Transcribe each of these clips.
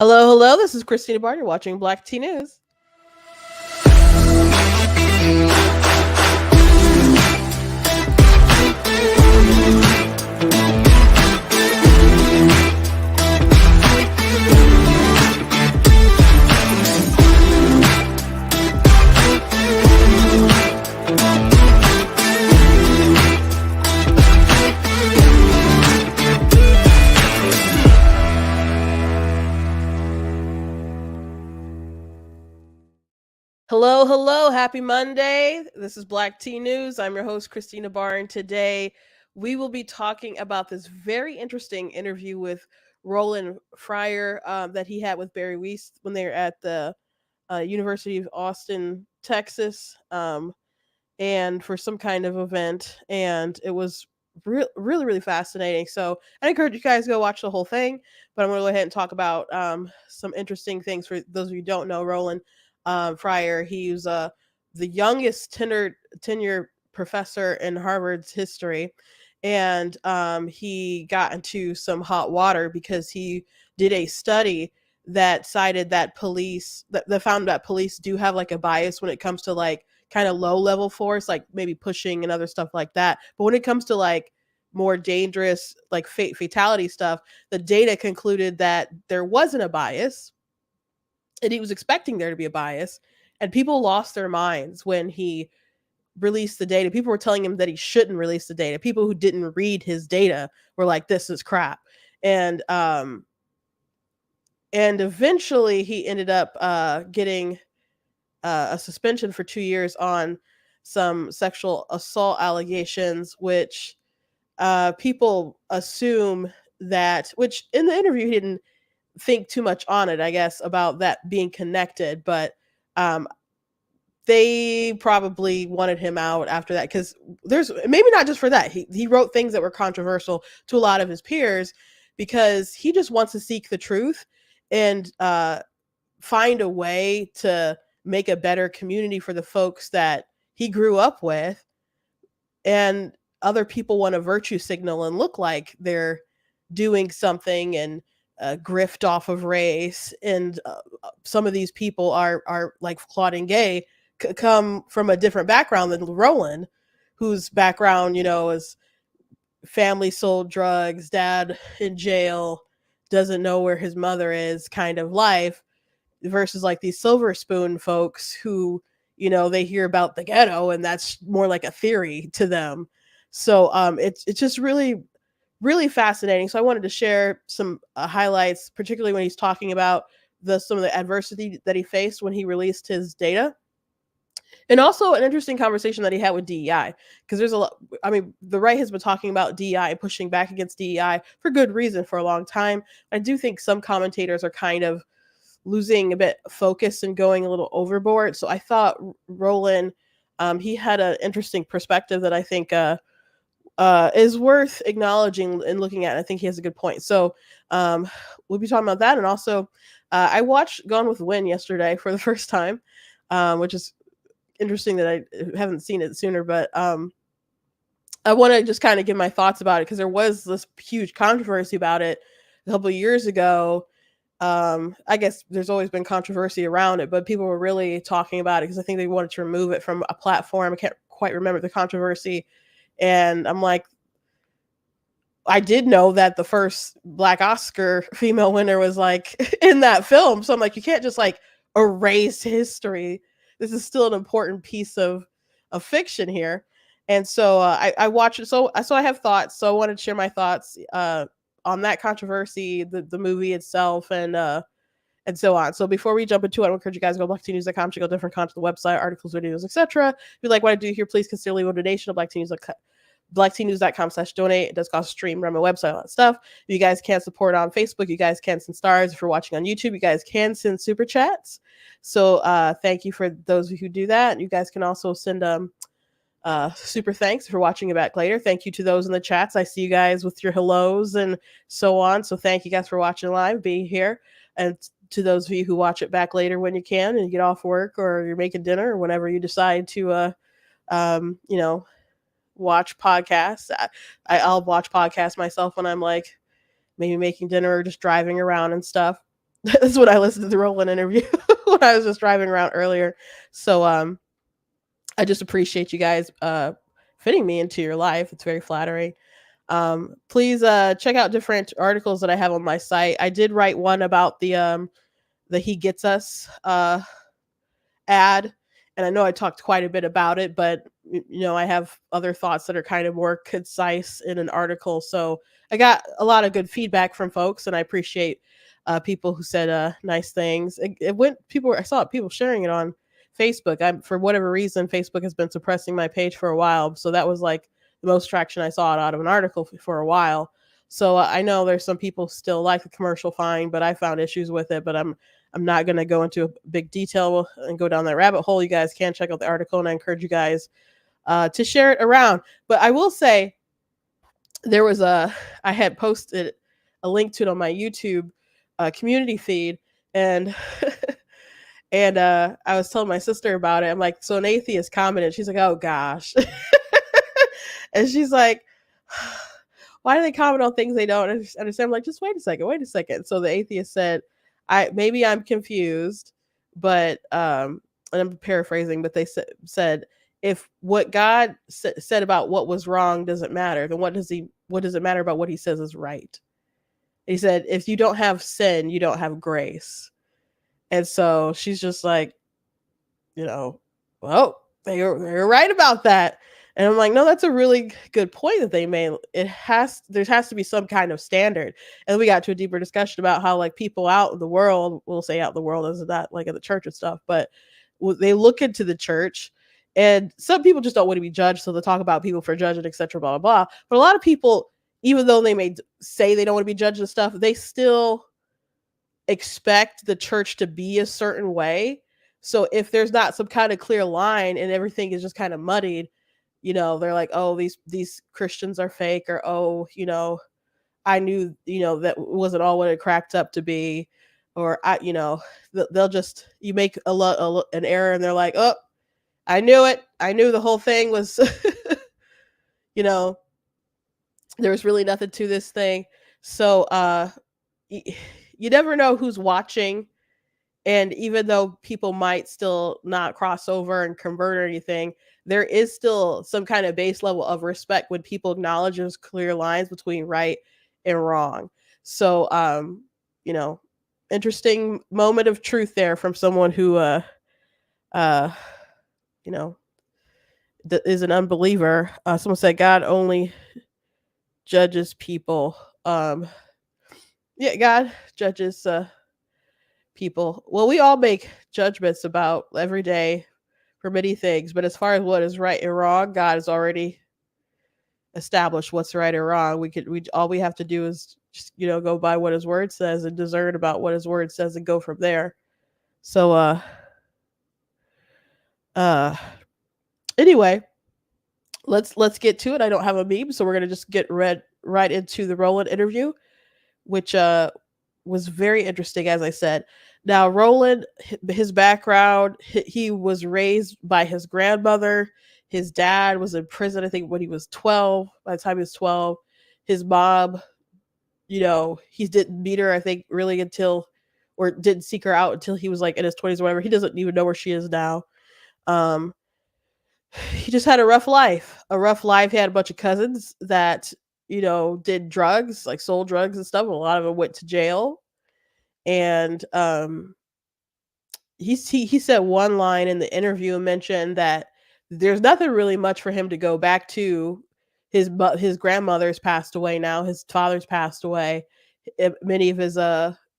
Hello, hello. This is Christina Bari. You're watching Black Tea News. Hello, hello. Happy Monday. This is Black Tea News. I'm your host, Christina Barr, and today we will be talking about this very interesting interview with Roland Fryer that he had with Bari Weiss when they were at the University of Austin, Texas, and for some kind of event. And it was really, really fascinating. So I encourage you guys to go watch the whole thing, but I'm going to go ahead and talk about some interesting things. For those of you who don't know, Roland Fryer. He's the youngest tenure professor in Harvard's history, and he got into some hot water because he did a study that cited that that found that police do have like a bias when it comes to like kind of low level force, like maybe pushing and other stuff like that. But when it comes to like more dangerous, like fatality stuff, the data concluded that there wasn't a bias, and he was expecting there to be a bias, and people lost their minds when he released the data. People were telling him that he shouldn't release the data. People who didn't read his data were like, this is crap. And eventually he ended up getting a suspension for 2 years on some sexual assault allegations, which people assume that, which in the interview he didn't think too much on it, I guess, about that being connected, but um, they probably wanted him out after that because there's maybe not just for that. He wrote things that were controversial to a lot of his peers because he just wants to seek the truth and find a way to make a better community for the folks that he grew up with. And other people want to virtue signal and look like they're doing something and grift off of race. And some of these people are like Claudine Gay, come from a different background than Roland, whose background, is family sold drugs, dad in jail, doesn't know where his mother is kind of life, versus like these silver spoon folks who, they hear about the ghetto and that's more like a theory to them. So it's just really, really fascinating. So I wanted to share some highlights, particularly when he's talking about some of the adversity that he faced when he released his data. And also an interesting conversation that he had with DEI, because there's a lot. I mean, the right has been talking about DEI and pushing back against DEI for good reason for a long time. I do think some commentators are kind of losing a bit of focus and going a little overboard. So I thought Roland, he had an interesting perspective that I think is worth acknowledging and looking at. I think he has a good point. So we'll be talking about that. And also, I watched Gone with the Wind yesterday for the first time, which is interesting that I haven't seen it sooner. But I want to just kind of give my thoughts about it because there was this huge controversy about it a couple of years ago. I guess there's always been controversy around it, but people were really talking about it because I think they wanted to remove it from a platform. I can't quite remember the controversy. And I'm like, I did know that the first Black Oscar female winner was like in that film. So I'm like, you can't just like erase history. This is still an important piece of fiction here. And so I watched it. So I have thoughts. So I wanted to share my thoughts on that controversy, the movie itself, and so on. So before we jump into it, I encourage you guys to go to blacktnews.com, check out different content on the website, articles, videos, etc. If you like what I do here, please consider leaving a donation at blacktnews.com/donate. It does cost a stream, run my website, all that stuff. If you guys can't support on Facebook, you guys can send stars. If you're watching on YouTube, you guys can send super chats. So thank you for those of you who do that. You guys can also send super thanks for watching it back later. Thank you to those in the chats. I see you guys with your hellos and so on. So thank you guys for watching live, being here. And to those of you who watch it back later when you can and you get off work or you're making dinner or whenever you decide to, watch podcasts. I'll watch podcasts myself when I'm like maybe making dinner or just driving around and stuff. That's what I listened to the Roland interview when I was just driving around earlier. So I just appreciate you guys fitting me into your life. It's very flattering. Please check out different articles that I have on my site. I did write one about the He Gets Us ad, and I know I talked quite a bit about it, but I have other thoughts that are kind of more concise in an article. So I got a lot of good feedback from folks, and I appreciate people who said nice things. It went people. I saw people sharing it on Facebook. For whatever reason, Facebook has been suppressing my page for a while, so that was like the most traction I saw out of an article for a while. So I know there's some people still like the commercial fine, but I found issues with it. But I'm not going to go into a big detail and go down that rabbit hole. You guys can check out the article, and I encourage you guys to share it around. But I will say there was I had posted a link to it on my YouTube community feed, and and I was telling my sister about it. I'm like, so an atheist commented. She's like, oh gosh, and she's like, why do they comment on things they don't understand? I'm like, just wait a second, wait a second. So the atheist said, maybe I'm confused, but and I'm paraphrasing, but they said if what God said about what was wrong doesn't matter, then what does it matter about what he says is right? He said, if you don't have sin, you don't have grace. And so she's just like, well, they're right about that. And I'm like, no, that's a really good point that they made. There has to be some kind of standard. And we got to a deeper discussion about how like people out in the world, we'll say out in the world as not like in the church and stuff, but they look into the church, and some people just don't want to be judged. So they talk about people for judging, etc., blah, blah, blah. But a lot of people, even though they may say they don't want to be judged and stuff, they still expect the church to be a certain way. So if there's not some kind of clear line and everything is just kind of muddied, they're like, oh, these Christians are fake, or oh, I knew, that wasn't all what it cracked up to be, or they'll just you make an error and they're like, oh, I knew it. I knew the whole thing was, you know, there was really nothing to this thing. So you never know who's watching. And even though people might still not cross over and convert or anything, there is still some kind of base level of respect when people acknowledge those clear lines between right and wrong. So, you know, interesting moment of truth there from someone who, uh, you know, is an unbeliever. Someone said God only judges people. Yeah, God judges people. Well, we all make judgments about every day for many things, but as far as what is right and wrong, God has already established what's right or wrong. We all we have to do is just go by what His Word says and discern about what His Word says and go from there. So uh anyway, let's get to it. I don't have a meme, so we're gonna just get right into the Roland interview, which was very interesting, as I said. Now, Roland, his background, he was raised by his grandmother. His dad was in prison, I think, when he was 12. By the time he was 12, his mom, he didn't meet her, I think, really until, or didn't seek her out until he was like in his 20s or whatever. He doesn't even know where she is now. Um, he just had a rough life. A rough life. He had a bunch of cousins that, did drugs, like sold drugs and stuff. A lot of them went to jail. And he said one line in the interview and mentioned that there's nothing really much for him to go back to. His grandmother's passed away now. His father's passed away. Many of his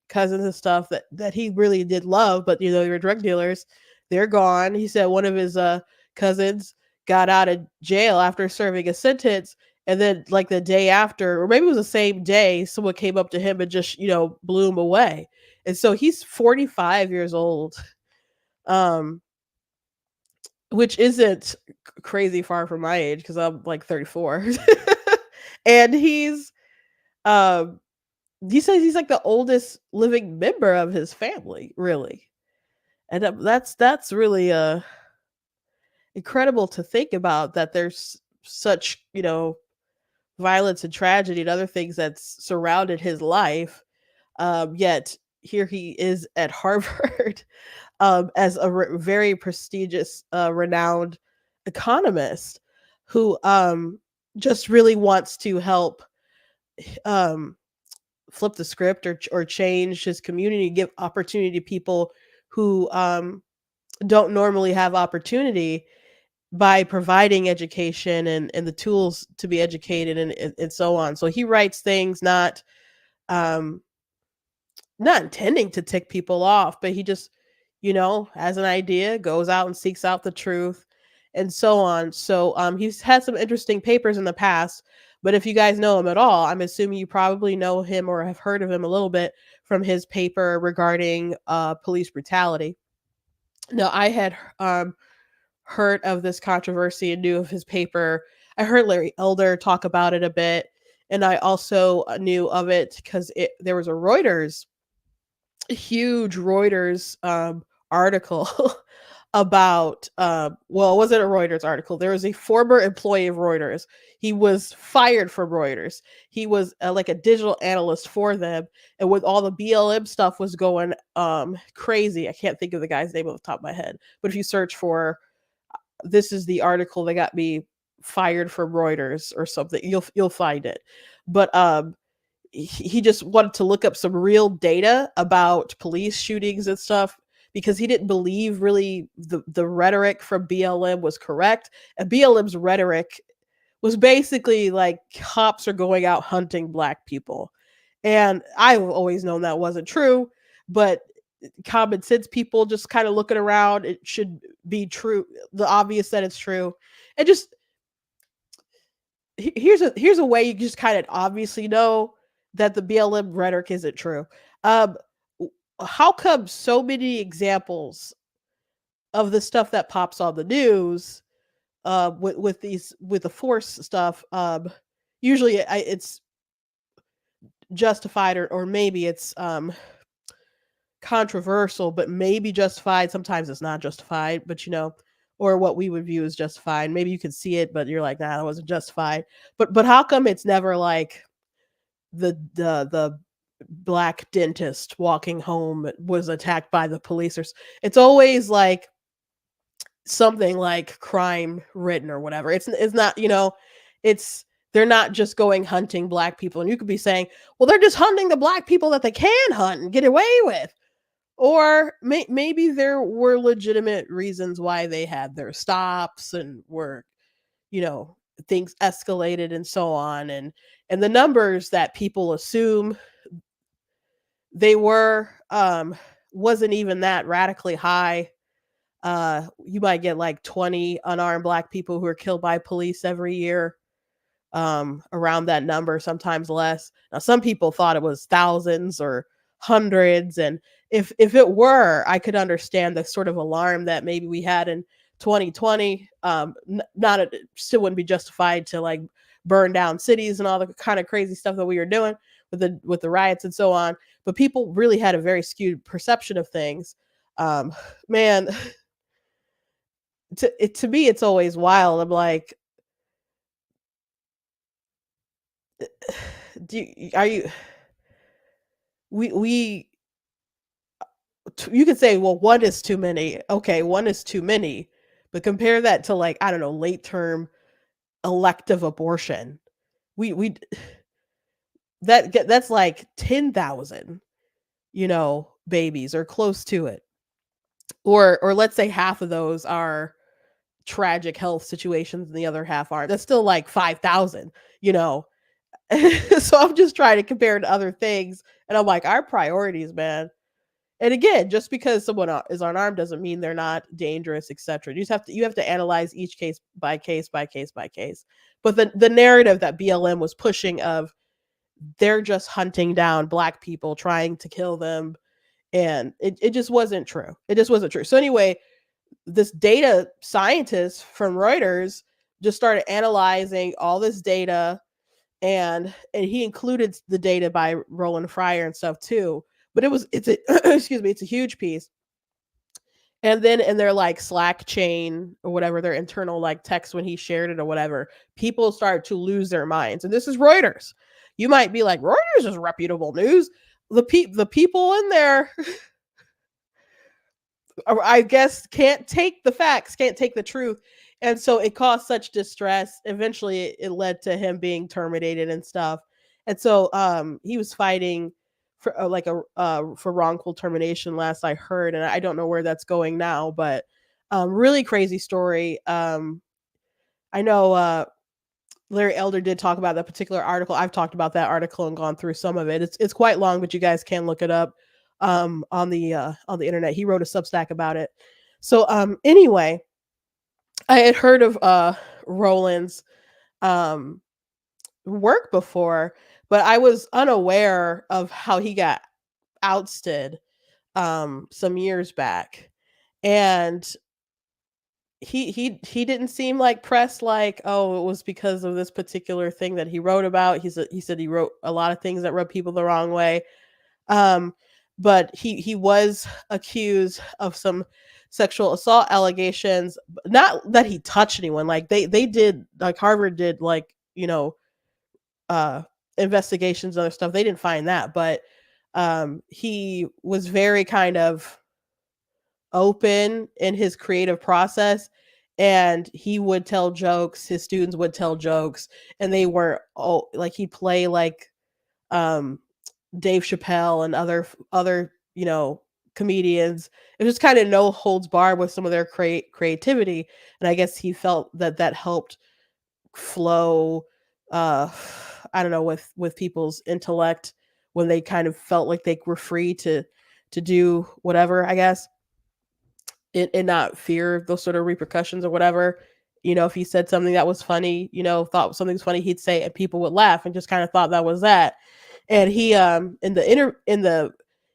cousins and stuff that he really did love, but they were drug dealers. They're gone. He said one of his cousins got out of jail after serving a sentence, and then like the day after, or maybe it was the same day, someone came up to him and just blew him away. And so he's 45 years old, um, which isn't crazy far from my age because I'm like 34. And um, he says he's like the oldest living member of his family, really. And that's really incredible to think about, that there's such, violence and tragedy and other things that's surrounded his life. Yet here he is at Harvard, as a very prestigious, renowned economist who just really wants to help um, flip the script or change his community, give opportunity to people who don't normally have opportunity by providing education and the tools to be educated and so on. So he writes things um, not intending to tick people off, but he just, has an idea, goes out and seeks out the truth and so on. So he's had some interesting papers in the past, but if you guys know him at all, I'm assuming you probably know him or have heard of him a little bit from his paper regarding police brutality. Now, I had heard of this controversy and knew of his paper. I heard Larry Elder talk about it a bit, and I also knew of it because there was a huge Reuters article about well, it wasn't a Reuters article. There was a former employee of Reuters. He was fired from Reuters. He was like a digital analyst for them, and with all the BLM stuff was going crazy. I can't think of the guy's name off the top of my head, but if you search for this is the article that got me fired from Reuters or something, you'll find it. But he just wanted to look up some real data about police shootings and stuff because he didn't believe really the rhetoric from BLM was correct. And BLM's rhetoric was basically like cops are going out hunting black people. And I've always known that wasn't true, but common sense people just kind of looking around, it should be true, the obvious that it's true. And just here's a way you just kind of obviously know that the BLM rhetoric isn't true. Um, how come so many examples of the stuff that pops on the news, with the force stuff, usually it's justified or maybe it's controversial, but maybe justified. Sometimes it's not justified, but or what we would view as justified. Maybe you can see it, but you're like, nah, that wasn't justified. But how come it's never like the black dentist walking home was attacked by the police? It's always like something like crime written or whatever. It's not, it's they're not just going hunting black people. And you could be saying, well, they're just hunting the black people that they can hunt and get away with. Or maybe there were legitimate reasons why they had their stops and were, you know, things escalated and so on. And the numbers that people assume they were wasn't even that radically high. You might get like 20 unarmed black people who are killed by police every year, around that number, sometimes less. Now, some people thought it was thousands or hundreds, and if it were, I could understand the sort of alarm that maybe we had in 2020. Not it still wouldn't be justified to like burn down cities and all the kind of crazy stuff that we were doing with the riots and so on. But people really had a very skewed perception of things. Man, to me, it's always wild. I'm like, are you we you could say, well, one is too many. Okay, one is too many, but compare that to like, I don't know, late term elective abortion. We that's like 10,000, babies or close to it. Or let's say half of those are tragic health situations and the other half aren't. That's still like 5,000, you know. So I'm just trying to compare to other things, and I'm like, our priorities, man. And again, just because someone is unarmed doesn't mean they're not dangerous, etc. You have to analyze each case by case by case by case. But the narrative that BLM was pushing of they're just hunting down black people, trying to kill them, and it just wasn't true. It just wasn't true. So anyway, this data scientist from Reuters just started analyzing all this data, and he included the data by Roland Fryer and stuff too. But it's a excuse me, it's a huge piece. And then in their like Slack chain or whatever, their internal like text when he shared it or whatever, people start to lose their minds. And this is Reuters. You might be like, Reuters is reputable news. the people in there, I guess, can't take the facts, can't take the truth. And so it caused such distress. Eventually it led to him being terminated and stuff. And so he was fighting for like a for wrongful termination last I heard, and I don't know where that's going now, but really crazy story. I know Larry Elder did talk about that particular article. I've talked about that article and gone through some of it. It's quite long, but you guys can look it up on the internet. He wrote a Substack about it. So anyway, I had heard of Roland's um work before, but I was unaware of how he got ousted some years back. And he didn't seem like pressed like, oh, it was because of this particular thing that he wrote about. He said he wrote a lot of things that rubbed people the wrong way. um but he was accused of some sexual assault allegations, not that he touched anyone. Like they did, like Harvard did, like, uh investigations and other stuff. They didn't find that, but he was very kind of open in his creative process, and he would tell jokes, his students would tell jokes, and they were, oh, like he'd play like um Dave Chappelle and other comedians. It was kind of no holds barred with some of their creativity, and I guess he felt that that helped flow, uh I don't know, with people's intellect, when they kind of felt like they were free to do whatever, I guess, and not fear those sort of repercussions or whatever. If he said something that was funny, thought something's funny, he'd say it and people would laugh and just kind of thought that was that. And he in the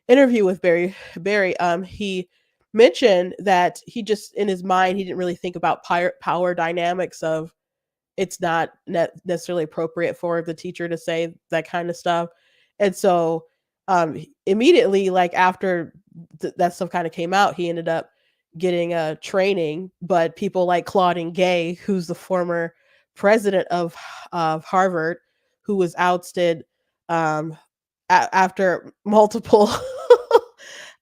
interview with Barry, he mentioned that he just, in his mind, he didn't really think about power dynamics of, it's not necessarily appropriate for the teacher to say that kind of stuff. And so immediately, like after that stuff kind of came out, he ended up getting a training. But people like Claudine Gay, who's the former president of Harvard, who was ousted um, after multiple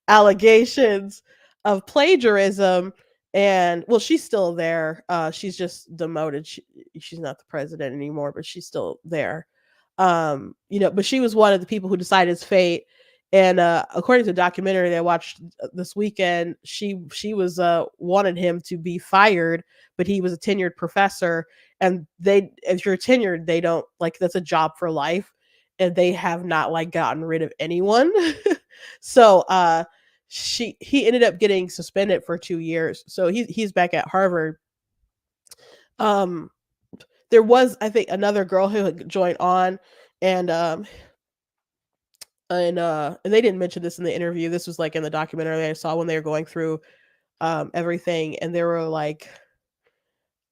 allegations of plagiarism. And well, she's still there. She's just demoted. She's not the president anymore, but she's still there. But she was one of the people who decided his fate. And according to a documentary that I watched this weekend, she was wanted him to be fired, but he was a tenured professor, and they, if you're tenured, they don't, like, that's a job for life, and they have not, like, gotten rid of anyone. So he ended up getting suspended for 2 years. So he's back at Harvard. Um, there was, I think, another girl who had joined on, and and they didn't mention this in the interview. This was like in the documentary I saw when they were going through everything, and there were like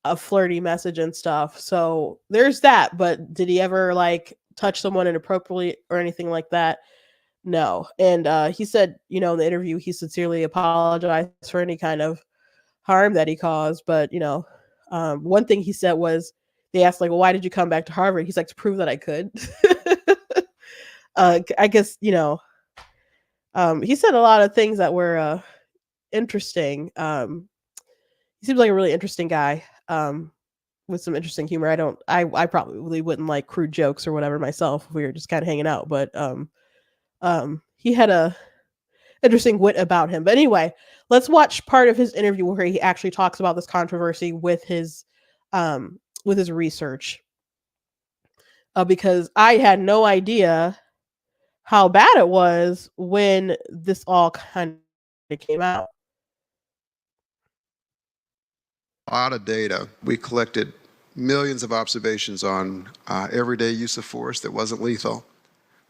a flirty message and stuff. So there's that. But did he ever like touch someone inappropriately or anything like that? No. And he said, in the interview, he sincerely apologized for any kind of harm that he caused. But one thing he said was, they asked, like, well, why did you come back to Harvard? He's like, to prove that I could. I guess, he said a lot of things that were interesting. He seems like a really interesting guy, with some interesting humor. I probably wouldn't like crude jokes or whatever myself if we were just kind of hanging out, but he had a interesting wit about him. But anyway, let's watch part of his interview where he actually talks about this controversy with his research, because I had no idea how bad it was when this all kind of came out. A lot of data. We collected millions of observations on everyday use of force that wasn't lethal.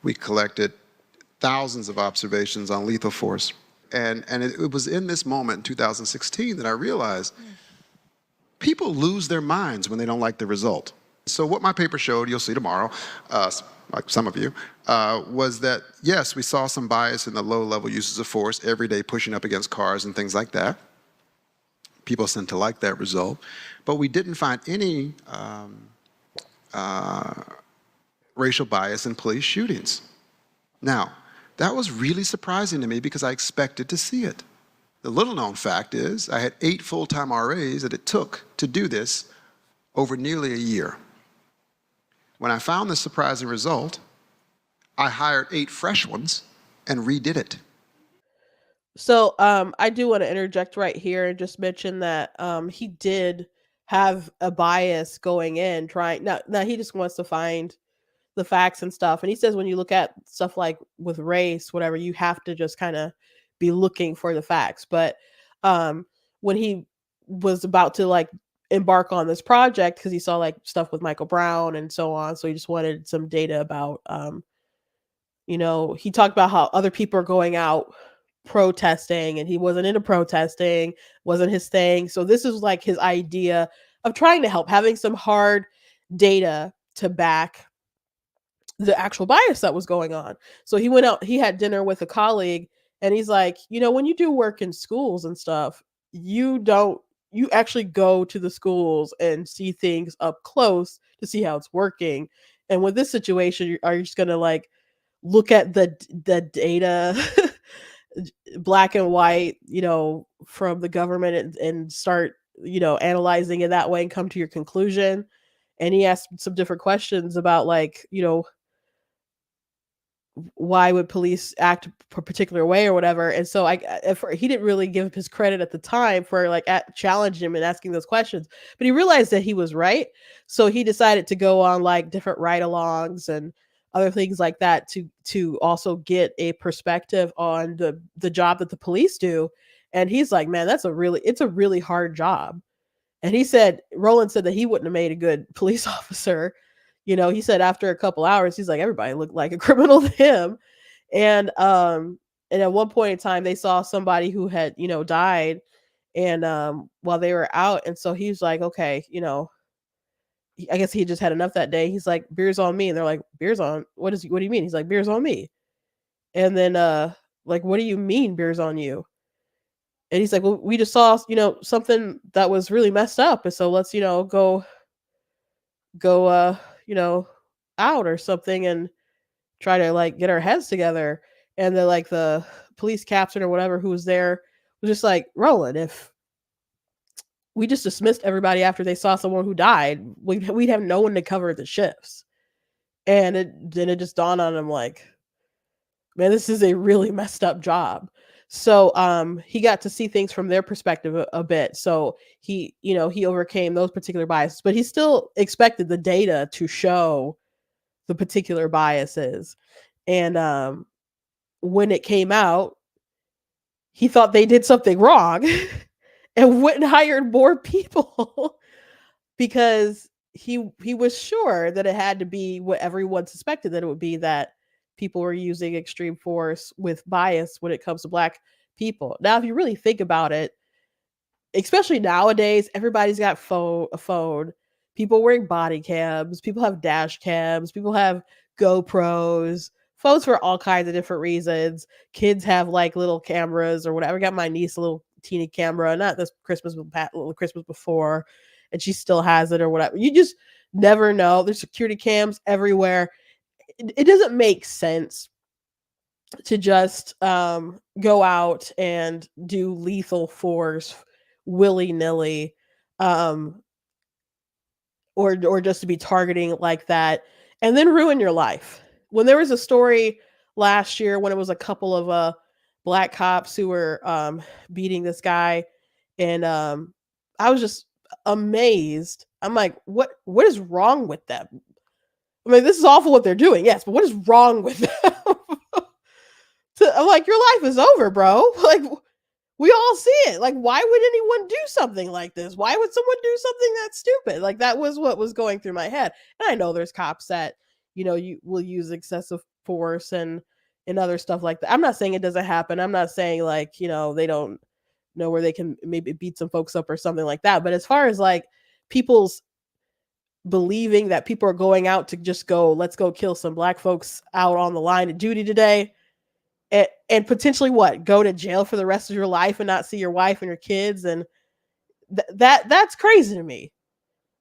We collected thousands of observations on lethal force. And it was in this moment in 2016 that I realized people lose their minds when they don't like the result. So what my paper showed, you'll see tomorrow, like some of you, was that yes, we saw some bias in the low-level uses of force, every day pushing up against cars and things like that. People seem to like that result. But we didn't find any racial bias in police shootings. Now, That was really surprising to me because I expected to see it. The little known fact is I had 8 full-time RAs that it took to do this over nearly a year. When I found this surprising result, I hired 8 fresh ones and redid it. So, I do want to interject right here and just mention that he did have a bias going in trying now he just wants to find the facts and stuff. And he says when you look at stuff like with race, whatever, you have to just kind of be looking for the facts. But um when he was about to like embark on this project because he saw like stuff with Michael Brown and so on, so he just wanted some data about he talked about how other people are going out protesting and he wasn't into protesting, wasn't his thing. So this is like his idea of trying to help, having some hard data to back the actual bias that was going on. So he went out, he had dinner with a colleague, and he's like, when you do work in schools and stuff, you actually go to the schools and see things up close to see how it's working. And with this situation, are you just going to like look at the data black and white, from the government and start, analyzing it that way and come to your conclusion? And he asked some different questions about like, why would police act a particular way or whatever. And so he didn't really give his credit at the time for like challenging him and asking those questions, but he realized that he was right. So he decided to go on like different ride-alongs and other things like that to also get a perspective on the job that the police do. And he's like, man, it's a really hard job. And Roland said that he wouldn't have made a good police officer. He said after a couple hours, he's like, everybody looked like a criminal to him. And at one point in time, they saw somebody who had, died, and while they were out. And so he's like, okay, I guess he just had enough that day. He's like, beer's on me. And they're like, beer's on, what do you mean? He's like, beer's on me. And then like, what do you mean beer's on you? And he's like, well, we just saw, something that was really messed up. And so let's, go out or something and try to like get our heads together. And then like the police captain or whatever who was there was just like, Roland, if we just dismissed everybody after they saw someone who died, we'd have no one to cover the shifts. And then it just dawned on him like, man, this is a really messed up job. So he got to see things from their perspective a bit. So he overcame those particular biases, but he still expected the data to show the particular biases. And when it came out, he thought they did something wrong and went and hired more people because he was sure that it had to be what everyone suspected that it would be, that people were using extreme force with bias when it comes to black people. Now, if you really think about it, especially nowadays, everybody's got a phone. People wearing body cams, people have dash cams, people have GoPros, phones for all kinds of different reasons. Kids have like little cameras or whatever. I got my niece a little teeny camera, not this Christmas, but little Christmas before, and she still has it or whatever. You just never know. There's security cams everywhere. It doesn't make sense to just go out and do lethal force willy nilly, um, or just to be targeting like that and then ruin your life. When there was a story last year when it was a couple of black cops who were beating this guy, and I was just amazed. I'm like, what is wrong with them? I mean, this is awful what they're doing, yes, but what is wrong with them? I'm like, your life is over, bro. Like, we all see it. Like, why would anyone do something like this? Why would someone do something that stupid? Like, that was what was going through my head. And I know there's cops that, you will use excessive force and other stuff like that. I'm not saying it doesn't happen. I'm not saying like, they don't know where they can maybe beat some folks up or something like that. But as far as like people's believing that people are going out to just go, let's go kill some black folks out on the line of duty today, and potentially what, go to jail for the rest of your life and not see your wife and your kids, and that's crazy to me.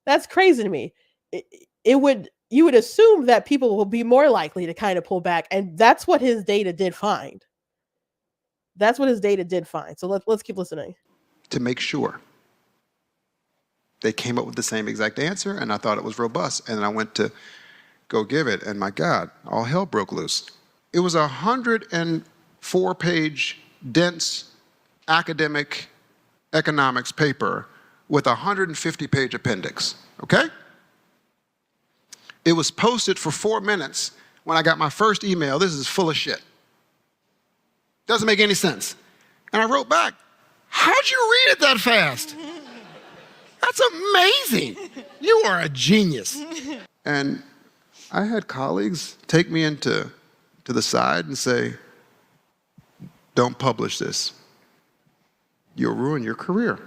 That's crazy to me. It would you would assume that people will be more likely to kind of pull back, and that's what his data did find. That's what his data did find. So let's keep listening. to make sure. They came up with the same exact answer, and I thought it was robust. And I went to go give it, and my God, all hell broke loose. It was a 104-page, dense academic economics paper with a 150-page appendix, okay? It was posted for 4 minutes when I got my first email. This is full of shit. Doesn't make any sense. And I wrote back, how'd you read it that fast? That's amazing. You are a genius. And I had colleagues take me to the side and say, don't publish this. You'll ruin your career.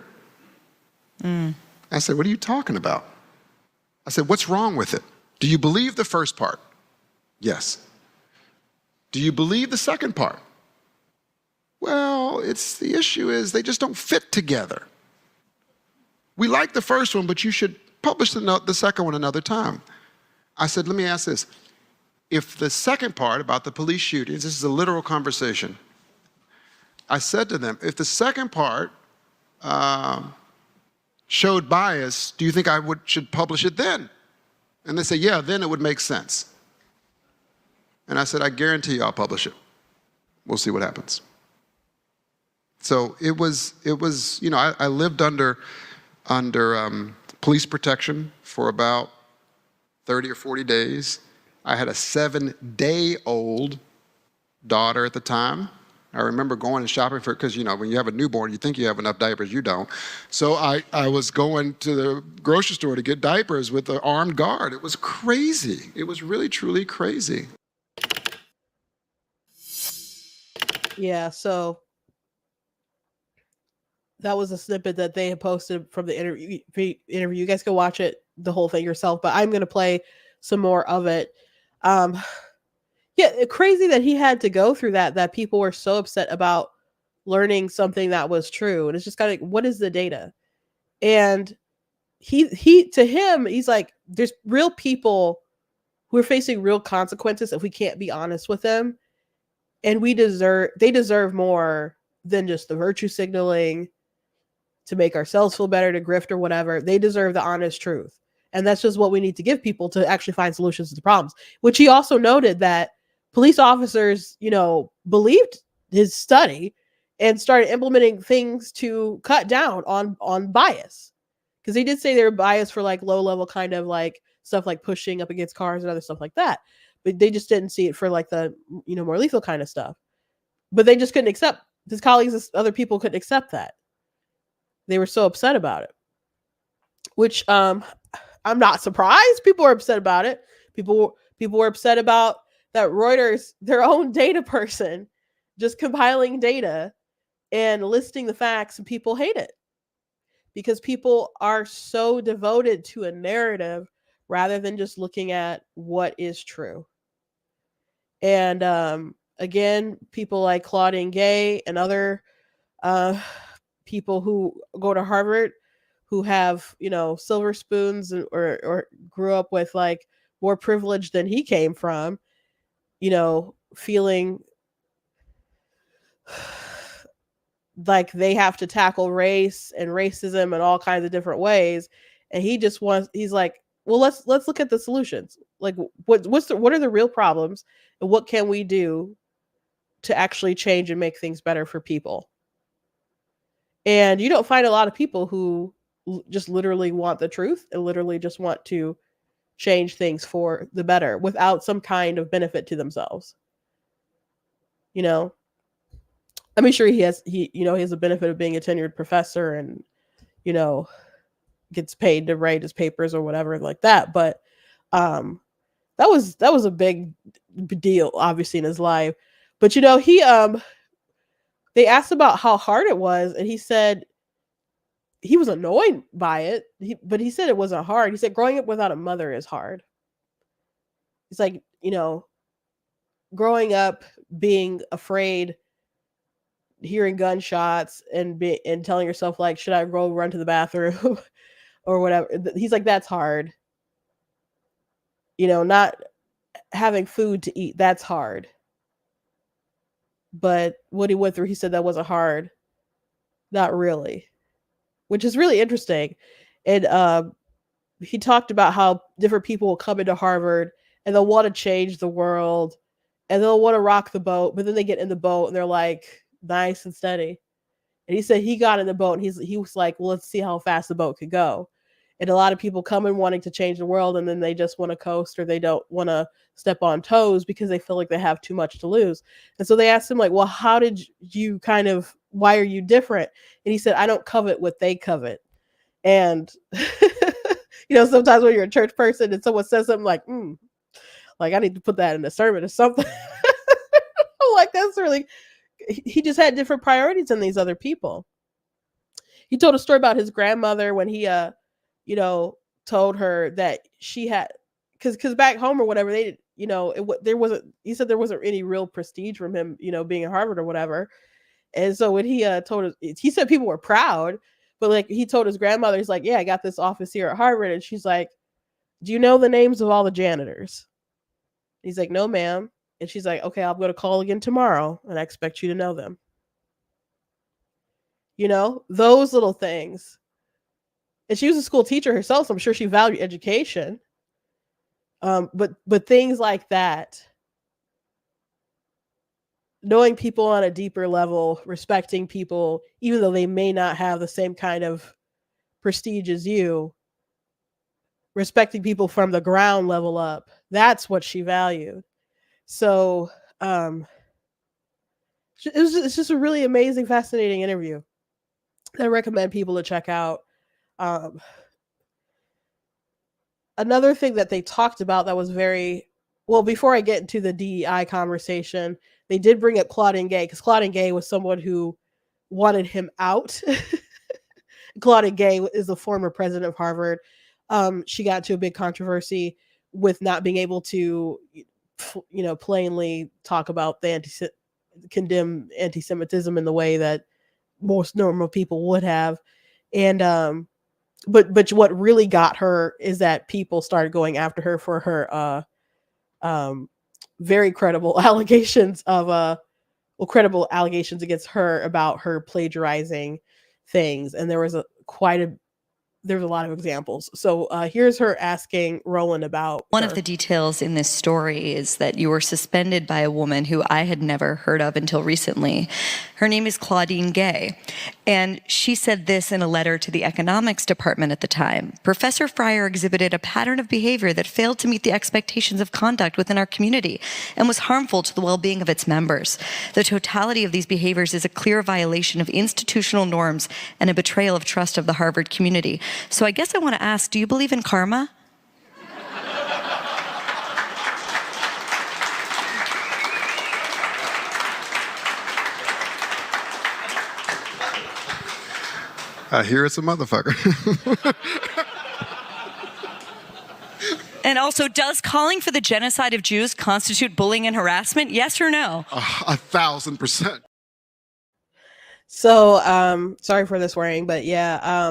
I said, what are you talking about? I said, what's wrong with it? Do you believe the first part? Yes. Do you believe the second part? Well, the issue is they just don't fit together. We like the first one, but you should publish the second one another time. I said, let me ask this. If the second part about the police shootings, this is a literal conversation. I said to them, if the second part showed bias, do you think I should publish it then? And they say, yeah, then it would make sense. And I said, I guarantee you I'll publish it. We'll see what happens. So it was, I lived under police protection for about 30 or 40 days. I had a 7-day-old daughter at the time. I remember going and shopping for, because when you have a newborn, you think you have enough diapers, you don't. So I was going to the grocery store to get diapers with an armed guard. It was crazy. It was really, truly crazy. Yeah, so that was a snippet that they had posted from the interview. You guys can watch it, the whole thing yourself, but I'm going to play some more of it. Yeah, crazy that he had to go through that people were so upset about learning something that was true. And it's just kind of like, what is the data? And he to him, he's like, there's real people who are facing real consequences if we can't be honest with them. And they deserve more than just the virtue signaling to make ourselves feel better, to grift or whatever. They deserve the honest truth. And that's just what we need to give people to actually find solutions to the problems, which he also noted that police officers, believed his study and started implementing things to cut down on bias. Because he did say they were biased for like low level kind of like stuff like pushing up against cars and other stuff like that. But they just didn't see it for like the, more lethal kind of stuff. But they just couldn't accept, his colleagues, other people couldn't accept that. They were so upset about it, which I'm not surprised people were upset about it. People were upset about that Reuters, their own data person, just compiling data and listing the facts, and people hate it because people are so devoted to a narrative rather than just looking at what is true. And again, people like Claudine Gay and other people who go to Harvard who have, silver spoons or grew up with like more privilege than he came from, feeling like they have to tackle race and racism in all kinds of different ways. And he's like, well, let's look at the solutions. Like what are the real problems and what can we do to actually change and make things better for people? And you don't find a lot of people who just literally want the truth and literally just want to change things for the better without some kind of benefit to themselves. I mean, sure, he has a benefit of being a tenured professor and, gets paid to write his papers or whatever like that. But that was a big deal, obviously, in his life. But they asked about how hard it was, and he said he was annoyed by it, but he said it wasn't hard. He said growing up without a mother is hard. It's like, growing up being afraid, hearing gunshots and telling yourself like, should I go run to the bathroom or whatever. He's like, that's hard. not having food to eat, that's hard. But what he went through, he said that wasn't hard. Not really, which is really interesting. And he talked about how different people will come into Harvard and they'll want to change the world and they'll want to rock the boat, but then they get in the boat and they're like nice and steady. And he said he got in the boat and he was like, well, let's see how fast the boat could go. And a lot of people come in wanting to change the world and then they just want to coast or they don't want to step on toes because they feel like they have too much to lose. And so they asked him like, well, how did you kind of, why are you different? And he said, I don't covet what they covet. And sometimes when you're a church person and someone says something like I need to put that in a sermon or something. I'm like, that's really, he just had different priorities than these other people. He told a story about his grandmother when he told her that she had, because back home or whatever, they did, there wasn't, he said there wasn't any real prestige from him, being at Harvard or whatever. And so when he told us, he said people were proud, but like he told his grandmother, he's like, yeah, I got this office here at Harvard. And she's like, do you know the names of all the janitors? He's like, no, ma'am. And she's like, okay, I'm going to call again tomorrow and I expect you to know them. Those little things. And she was a school teacher herself, so I'm sure she valued education. But things like that, knowing people on a deeper level, respecting people, even though they may not have the same kind of prestige as you, respecting people from the ground level up, that's what she valued. So it's just a really amazing, fascinating interview that I recommend people to check out. Um, Another thing that they talked about that was very well, before I get into the DEI conversation, they did bring up Claudine Gay because Claudine Gay was someone who wanted him out. Claudine Gay is the former president of Harvard. She got into a big controversy with not being able to, plainly talk about condemn anti-Semitism in the way that most normal people would have. And but what really got her is that people started going after her for her very credible allegations of credible allegations against her about her plagiarizing things, and there's a lot of examples. So here's her asking Roland about One her. of the details in this story is that you were suspended by a woman who I had never heard of until recently. Her name is Claudine Gay, and she said this in a letter to the economics department at the time. Professor Fryer exhibited a pattern of behavior that failed to meet the expectations of conduct within our community and was harmful to the well-being of its members. The totality of these behaviors is a clear violation of institutional norms and a betrayal of trust of the Harvard community. So I guess I want to ask, do you believe in karma? I hear it's a motherfucker. And also, does calling for the genocide of Jews constitute bullying and harassment? Yes or no? 1,000%. So, sorry for the swearing, but yeah,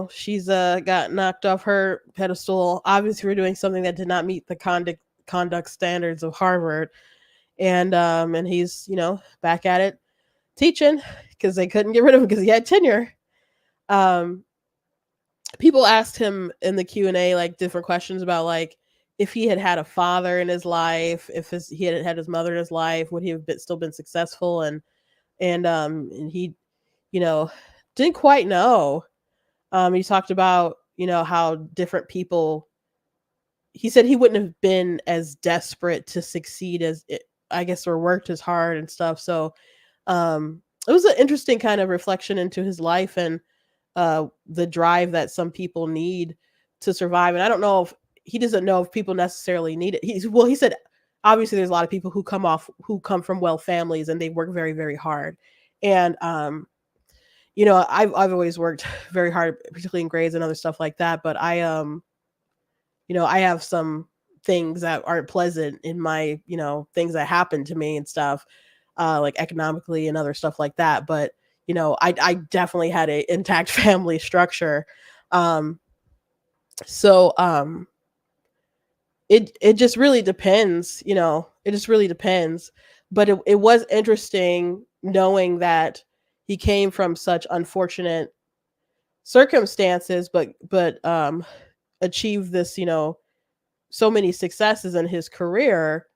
she's got knocked off her pedestal, obviously for doing something that did not meet the conduct standards of Harvard. And he's, back at it teaching because they couldn't get rid of him because he had tenure. People asked him in the Q&A like different questions about like if he had had a father in his life, if he had had his mother in his life, would he have still been successful? And he, didn't quite know. He talked about, how different people, he said he wouldn't have been as desperate to succeed as it, I guess, or worked as hard and stuff. So it was an interesting kind of reflection into his life and the drive that some people need to survive. And I don't know if he doesn't know if people necessarily need it. He said, obviously there's a lot of people who come from well families and they work very, very hard. And, I've always worked very hard, particularly in grades and other stuff like that. But I have some things that aren't pleasant in my, things that happen to me and stuff, like economically and other stuff like that. But, I definitely had a intact family structure. So it just really depends, it just really depends. But it was interesting knowing that he came from such unfortunate circumstances, but achieved this, so many successes in his career,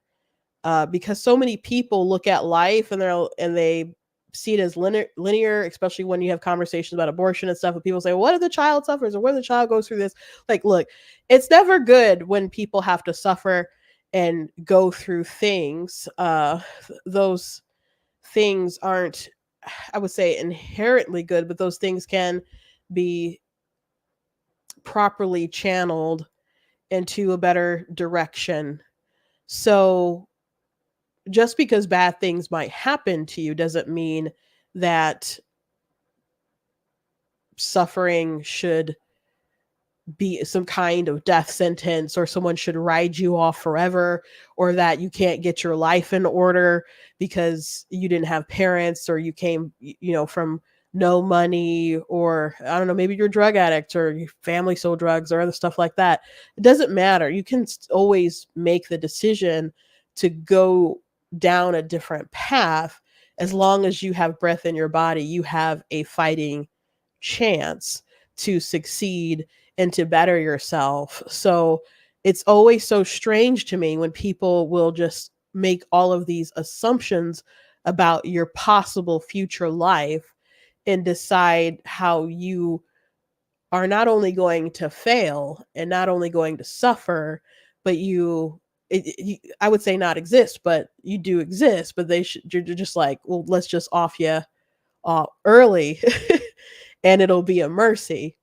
because so many people look at life and they see it as linear, especially when you have conversations about abortion and stuff. And people say, "What if the child suffers, or what if the child goes through this?" Like, look, it's never good when people have to suffer and go through things. Those things aren't, I would say, inherently good, but those things can be properly channeled into a better direction. So just because bad things might happen to you doesn't mean that suffering should be some kind of death sentence, or someone should ride you off forever, or that you can't get your life in order because you didn't have parents, or you came, from no money, or I don't know, maybe you're a drug addict, or your family sold drugs, or other stuff like that. It doesn't matter. You can always make the decision to go down a different path. As long as you have breath in your body, you have a fighting chance to succeed and to better yourself. So it's always so strange to me when people will just make all of these assumptions about your possible future life and decide how you are not only going to fail and not only going to suffer, but I would say not exist, but you do exist. But you're just like, well, let's just off you early, and it'll be a mercy.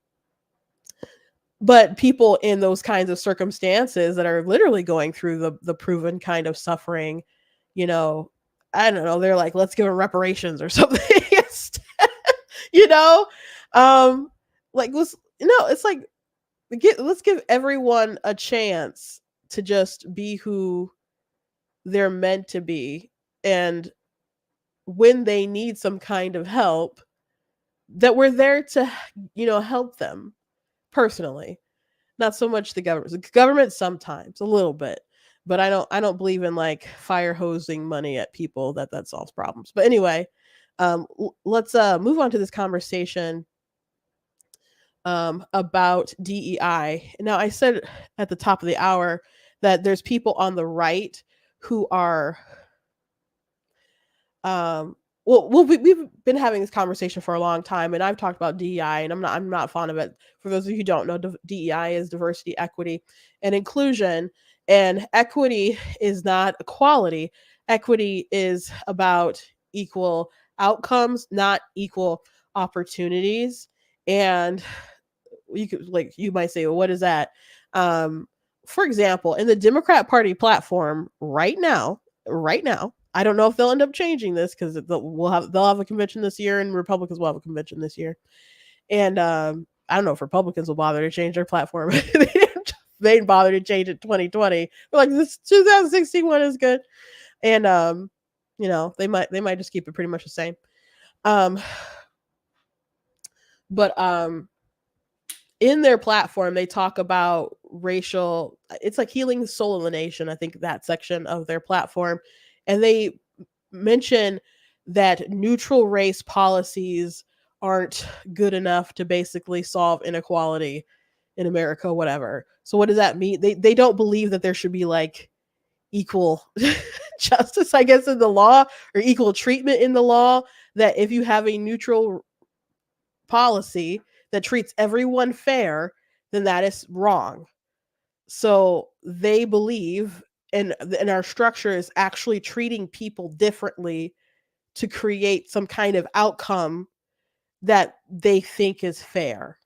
But people in those kinds of circumstances that are literally going through the proven kind of suffering, you know, I don't know, they're like, let's give them reparations or something. you know, um, like let's no, it's like let's give everyone a chance to just be who they're meant to be, and when they need some kind of help, that we're there to, help them personally. Not so much the government. The government sometimes, a little bit, but I don't believe in like fire hosing money at people that solves problems. But anyway, let's move on to this conversation about DEI. Now, I said at the top of the hour that there's people on the right who are um we've been having this conversation for a long time, and I've talked about DEI, and I'm not fond of it. For those of you who don't know, DEI is diversity, equity, and inclusion. And equity is not equality. Equity is about equal outcomes, not equal opportunities. And you might say, well, what is that? Um, for example, in the Democrat Party platform right now, I don't know if they'll end up changing this because they'll have a convention this year, and Republicans will have a convention this year. And I don't know if Republicans will bother to change their platform. They didn't bother to change it 2020. They're like, this 2016 one is good. And they might just keep it pretty much the same. Um, but in their platform, they talk about racial, it's like healing the soul of the nation, I think, that section of their platform. And they mention that neutral race policies aren't good enough to basically solve inequality in America, whatever. So what does that mean? They don't believe that there should be like equal justice, I guess, in the law, or equal treatment in the law. That if you have a neutral policy that treats everyone fair, then that is wrong. So they believe, and our structure is actually treating people differently to create some kind of outcome that they think is fair.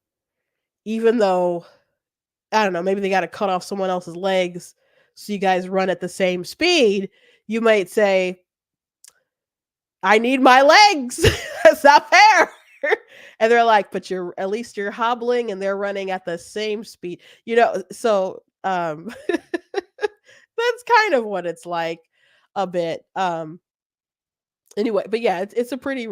Even though, I don't know, maybe they got to cut off someone else's legs so you guys run at the same speed. You might say, I need my legs. That's not fair. And they're like, but at least you're hobbling and they're running at the same speed. So that's kind of what it's like a bit. Anyway, but yeah, it's a pretty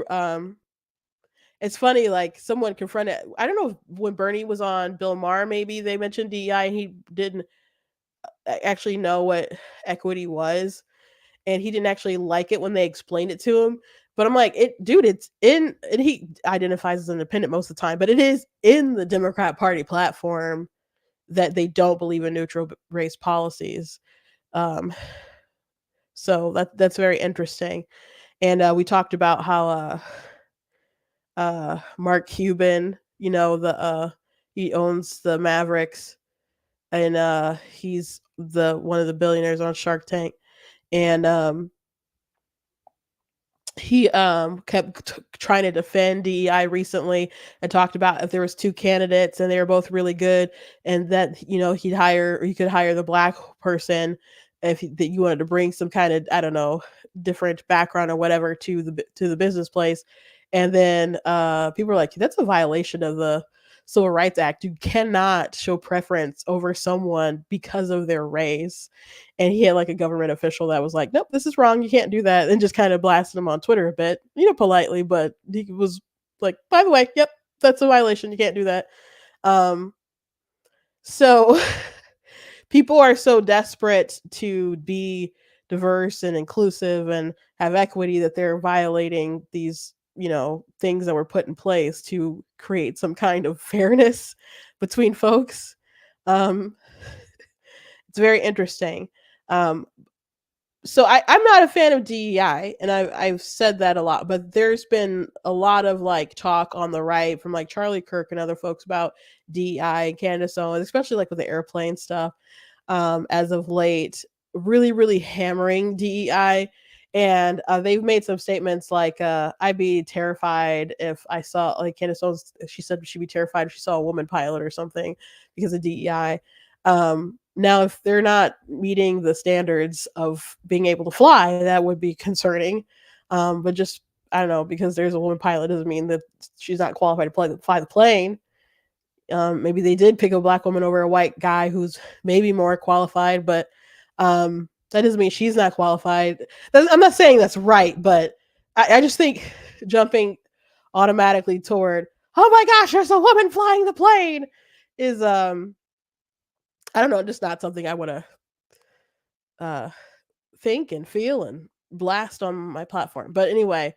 it's funny, like someone confronted, I don't know if when Bernie was on Bill Maher, maybe they mentioned DEI and he didn't actually know what equity was, and he didn't actually like it when they explained it to him. But I'm like, it, dude, it's in, and he identifies as independent most of the time, but it is in the Democrat Party platform that they don't believe in neutral race policies. Um, so that's very interesting. And we talked about how Mark Cuban, he owns the Mavericks, and he's the one of the billionaires on Shark Tank, and he kept trying to defend DEI recently, and talked about if there was two candidates and they were both really good, and that he'd hire, or you could hire the black person if that you wanted to bring some kind of, I don't know, different background or whatever to the business place. And then people are like, that's a violation of the Civil Rights Act. You cannot show preference over someone because of their race. And he had like a government official that was like, nope, this is wrong, you can't do that, and just kind of blasted him on Twitter a bit, politely, but he was like, by the way, yep, that's a violation, you can't do that. um so people are so desperate to be diverse and inclusive and have equity that they're violating these, things that were put in place to create some kind of fairness between folks. um it's very interesting. um so I'm not a fan of DEI, and I've said that a lot, but there's been a lot of like talk on the right from like Charlie Kirk and other folks about DEI and Candace Owens, especially like with the airplane stuff, as of late, really, really hammering DEI. And they've made some statements like, I'd be terrified if I saw, like Candace Owens, she said she'd be terrified if she saw a woman pilot or something because of DEI. Now, if they're not meeting the standards of being able to fly, that would be concerning. But just, I don't know, because there's a woman pilot doesn't mean that she's not qualified to fly the plane. Maybe they did pick a black woman over a white guy who's maybe more qualified, but that doesn't mean she's not qualified. I'm not saying that's right, but I just think jumping automatically toward, oh my gosh, there's a woman flying the plane, is I don't know, just not something I want to uh, think and feel and blast on my platform. But anyway,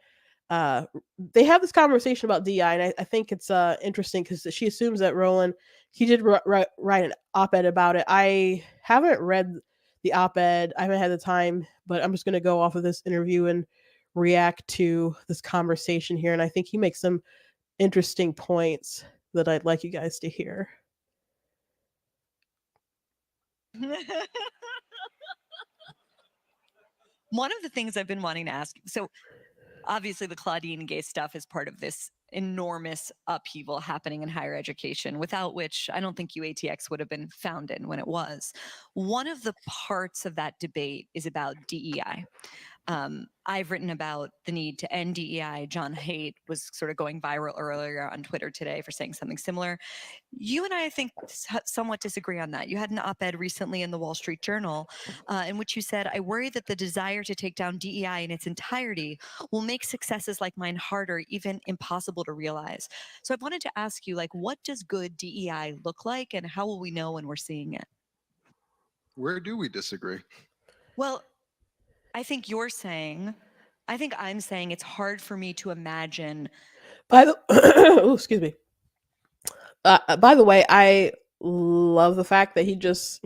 uh, they have this conversation about DI, and I think it's interesting because she assumes that Roland, he did write an op-ed about it. I haven't read the op-ed. I haven't had the time, but I'm just going to go off of this interview and react to this conversation here. And I think he makes some interesting points that I'd like you guys to hear. One of the things I've been wanting to ask, so obviously the Claudine Gay stuff is part of this enormous upheaval happening in higher education, without which I don't think UATX would have been founded when it was. One of the parts of that debate is about DEI. I've written about the need to end DEI. John Haidt was sort of going viral earlier on Twitter today for saying something similar. You and I think, somewhat disagree on that. You had an op-ed recently in the Wall Street Journal in which you said, I worry that the desire to take down DEI in its entirety will make successes like mine harder, even impossible to realize. So I wanted to ask you, like, what does good DEI look like, and how will we know when we're seeing it? Where do we disagree? Well, I think I'm saying it's hard for me to imagine. By the oh, excuse me. By the way, I love the fact that he just,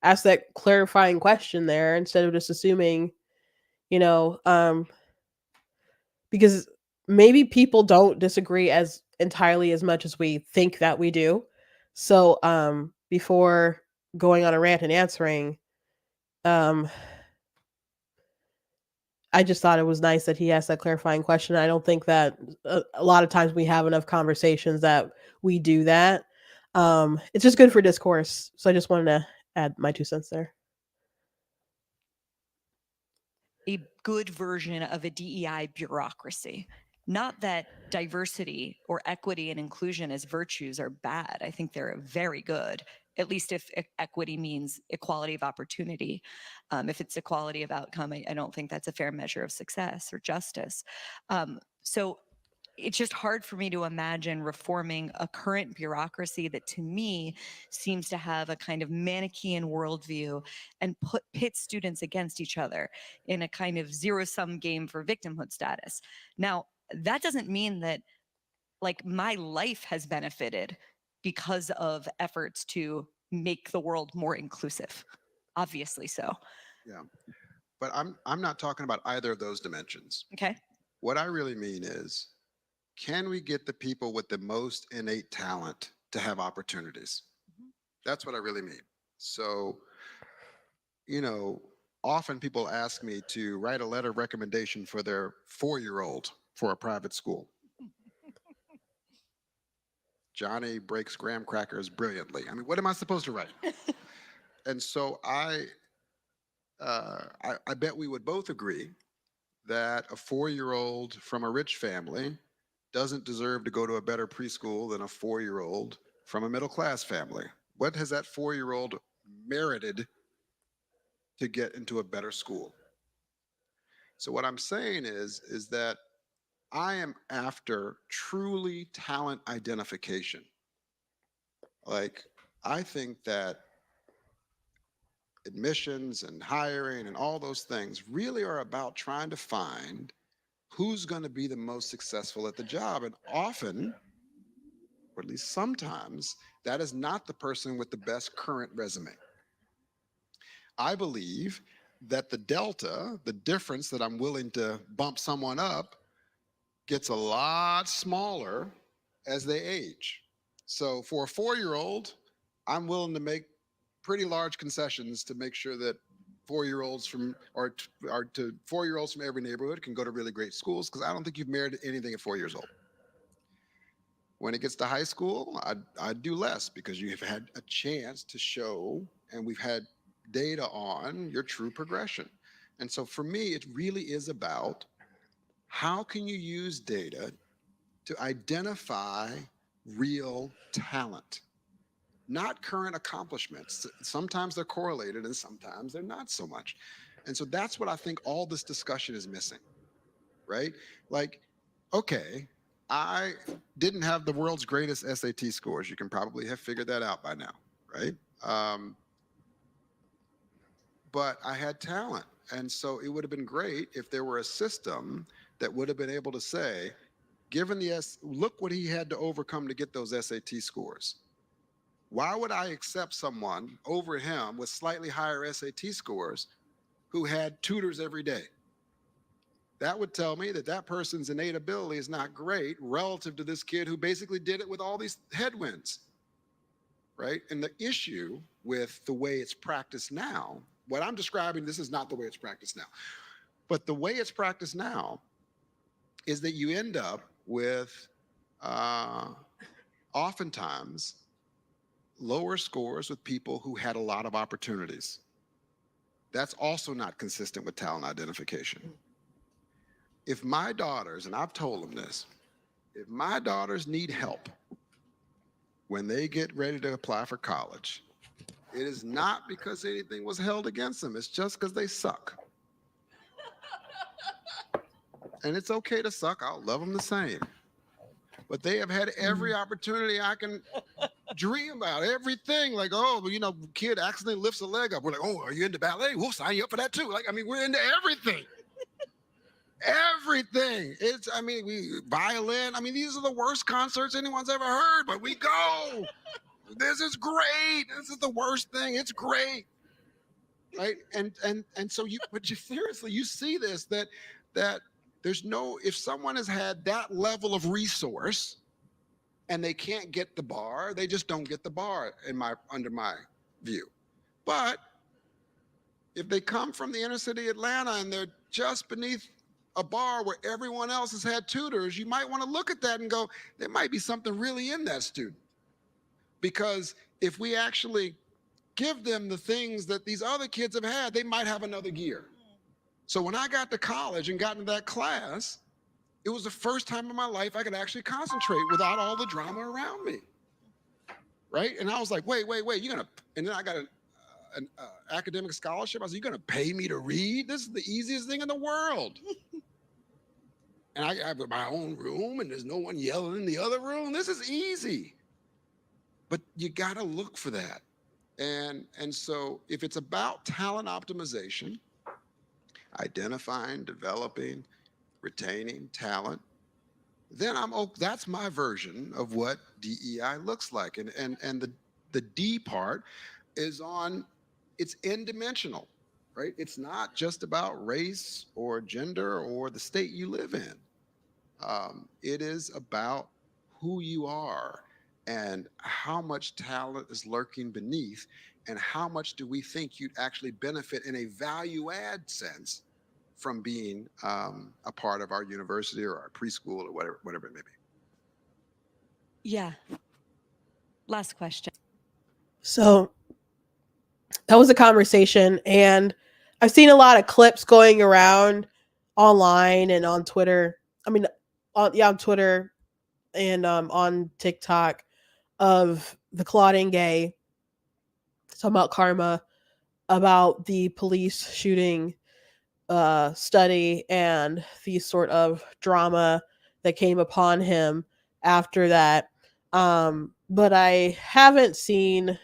asked that clarifying question there instead of just assuming, you know, um, because maybe people don't disagree as entirely as much as we think that we do. So, before going on a rant and answering, um, I just thought it was nice that he asked that clarifying question. I don't think that a lot of times we have enough conversations that we do that. It's just good for discourse. So I just wanted to add my 2 cents there. A good version of a DEI bureaucracy. Not that diversity or equity and inclusion as virtues are bad. I think they're very good, at least if equity means equality of opportunity. If it's equality of outcome, I don't think that's a fair measure of success or justice. So it's just hard for me to imagine reforming a current bureaucracy that to me seems to have a kind of Manichaean worldview and pit students against each other in a kind of zero-sum game for victimhood status. Now, that doesn't mean that like my life has benefited because of efforts to make the world more inclusive. Obviously so. Yeah. But I'm not talking about either of those dimensions. Okay. What I really mean is, can we get the people with the most innate talent to have opportunities? That's what I really mean. So, often people ask me to write a letter of recommendation for their 4-year-old for a private school. Johnny breaks graham crackers brilliantly. I mean, what am I supposed to write? And so I bet we would both agree that a 4-year-old from a rich family doesn't deserve to go to a better preschool than a 4-year-old from a middle-class family. What has that 4-year-old merited to get into a better school? So what I'm saying is that I am after truly talent identification. Like, I think that admissions and hiring and all those things really are about trying to find who's going to be the most successful at the job. And often, or at least sometimes, that is not the person with the best current resume. I believe that the delta, the difference that I'm willing to bump someone up, gets a lot smaller as they age. So for a 4-year-old, I'm willing to make pretty large concessions to make sure that 4-year-olds from or 4-year-olds from every neighborhood can go to really great schools, because I don't think you've merited anything at 4 years old. When it gets to high school, I'd do less, because you have had a chance to show, and we've had data on your true progression. And so for me, it really is about how can you use data to identify real talent, not current accomplishments. Sometimes they're correlated and sometimes they're not so much. And so that's what I think all this discussion is missing, right? Like, okay, I didn't have the world's greatest SAT scores. You can probably have figured that out by now, right? But I had talent. And so it would have been great if there were a system that would have been able to say, look what he had to overcome to get those SAT scores. Why would I accept someone over him with slightly higher SAT scores who had tutors every day? That would tell me that that person's innate ability is not great relative to this kid who basically did it with all these headwinds, right? And the issue with the way it's practiced now, what I'm describing, this is not the way it's practiced now, but the way it's practiced now is that you end up with oftentimes lower scores with people who had a lot of opportunities. That's also not consistent with talent identification. If my daughters, and I've told them this, if my daughters need help when they get ready to apply for college, it is not because anything was held against them. It's just because they suck. And it's okay to suck. I'll love them the same. But they have had every opportunity I can dream about, everything. Like, oh, kid accidentally lifts a leg up. We're like, oh, are you into ballet? We'll sign you up for that too. Like, we're into everything. Everything. Violin. These are the worst concerts anyone's ever heard, but we go. This is great. This is the worst thing. It's great. Right? And so seriously, you see this, that if someone has had that level of resource and they can't get the bar, they just don't get the bar under my view. But if they come from the inner city Atlanta and they're just beneath a bar where everyone else has had tutors, you might want to look at that and go, there might be something really in that student. Because if we actually give them the things that these other kids have had, they might have another gear. So when I got to college and got into that class, it was the first time in my life I could actually concentrate without all the drama around me. Right? And I was like, wait, and then I got an academic scholarship. I was like, you're gonna pay me to read? This is the easiest thing in the world. and I have my own room and there's no one yelling in the other room. This is easy. But you got to look for that. And so if it's about talent optimization, identifying, developing, retaining talent, then that's my version of what DEI looks like. And the D part is on, it's n-dimensional, right? It's not just about race or gender or the state you live in. It is about who you are and how much talent is lurking beneath, and how much do we think you'd actually benefit in a value add sense from being a part of our university or our preschool or whatever it may be. Yeah. Last question. So that was a conversation, and I've seen a lot of clips going around online and on Twitter. I mean, on Twitter and on TikTok of the Claudine Gay talking about karma, about the police shooting study and the sort of drama that came upon him after that. But I haven't seen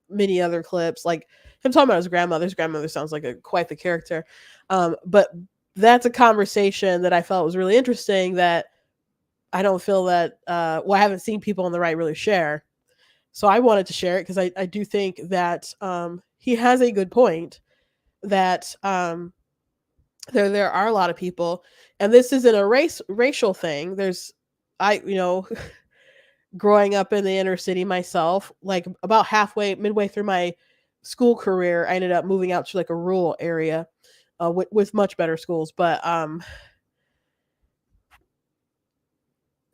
many other clips like him talking about his grandmother. His grandmother sounds like quite the character. But that's a conversation that I felt was really interesting that I don't feel that, I haven't seen people on the right really share. So I wanted to share it because I do think that he has a good point that there are a lot of people, and this isn't a racial thing. There's, growing up in the inner city myself, like about midway through my school career, I ended up moving out to like a rural area with much better schools. But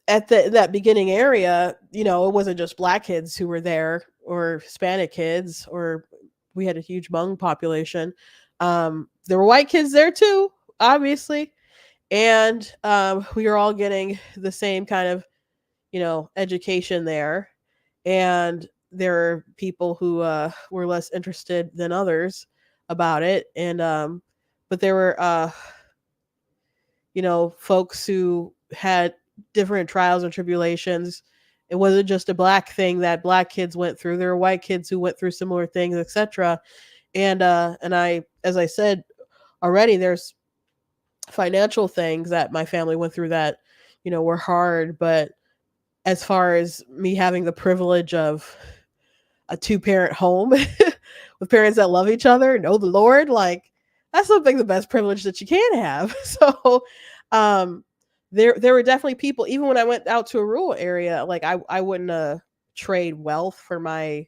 at that beginning area, it wasn't just black kids who were there or Hispanic kids, or we had a huge Hmong population. There were white kids there too, obviously. And we were all getting the same kind of, education there. And there are people who were less interested than others about it. And, but there were, folks who had different trials and tribulations. It wasn't just a black thing that black kids went through. There were white kids who went through similar things, etc. And as I said already, there's financial things that my family went through that, were hard. But as far as me having the privilege of a 2-parent home with parents that love each other, know the Lord, like that's something, the best privilege that you can have. So, there were definitely people, even when I went out to a rural area, like I wouldn't trade wealth for my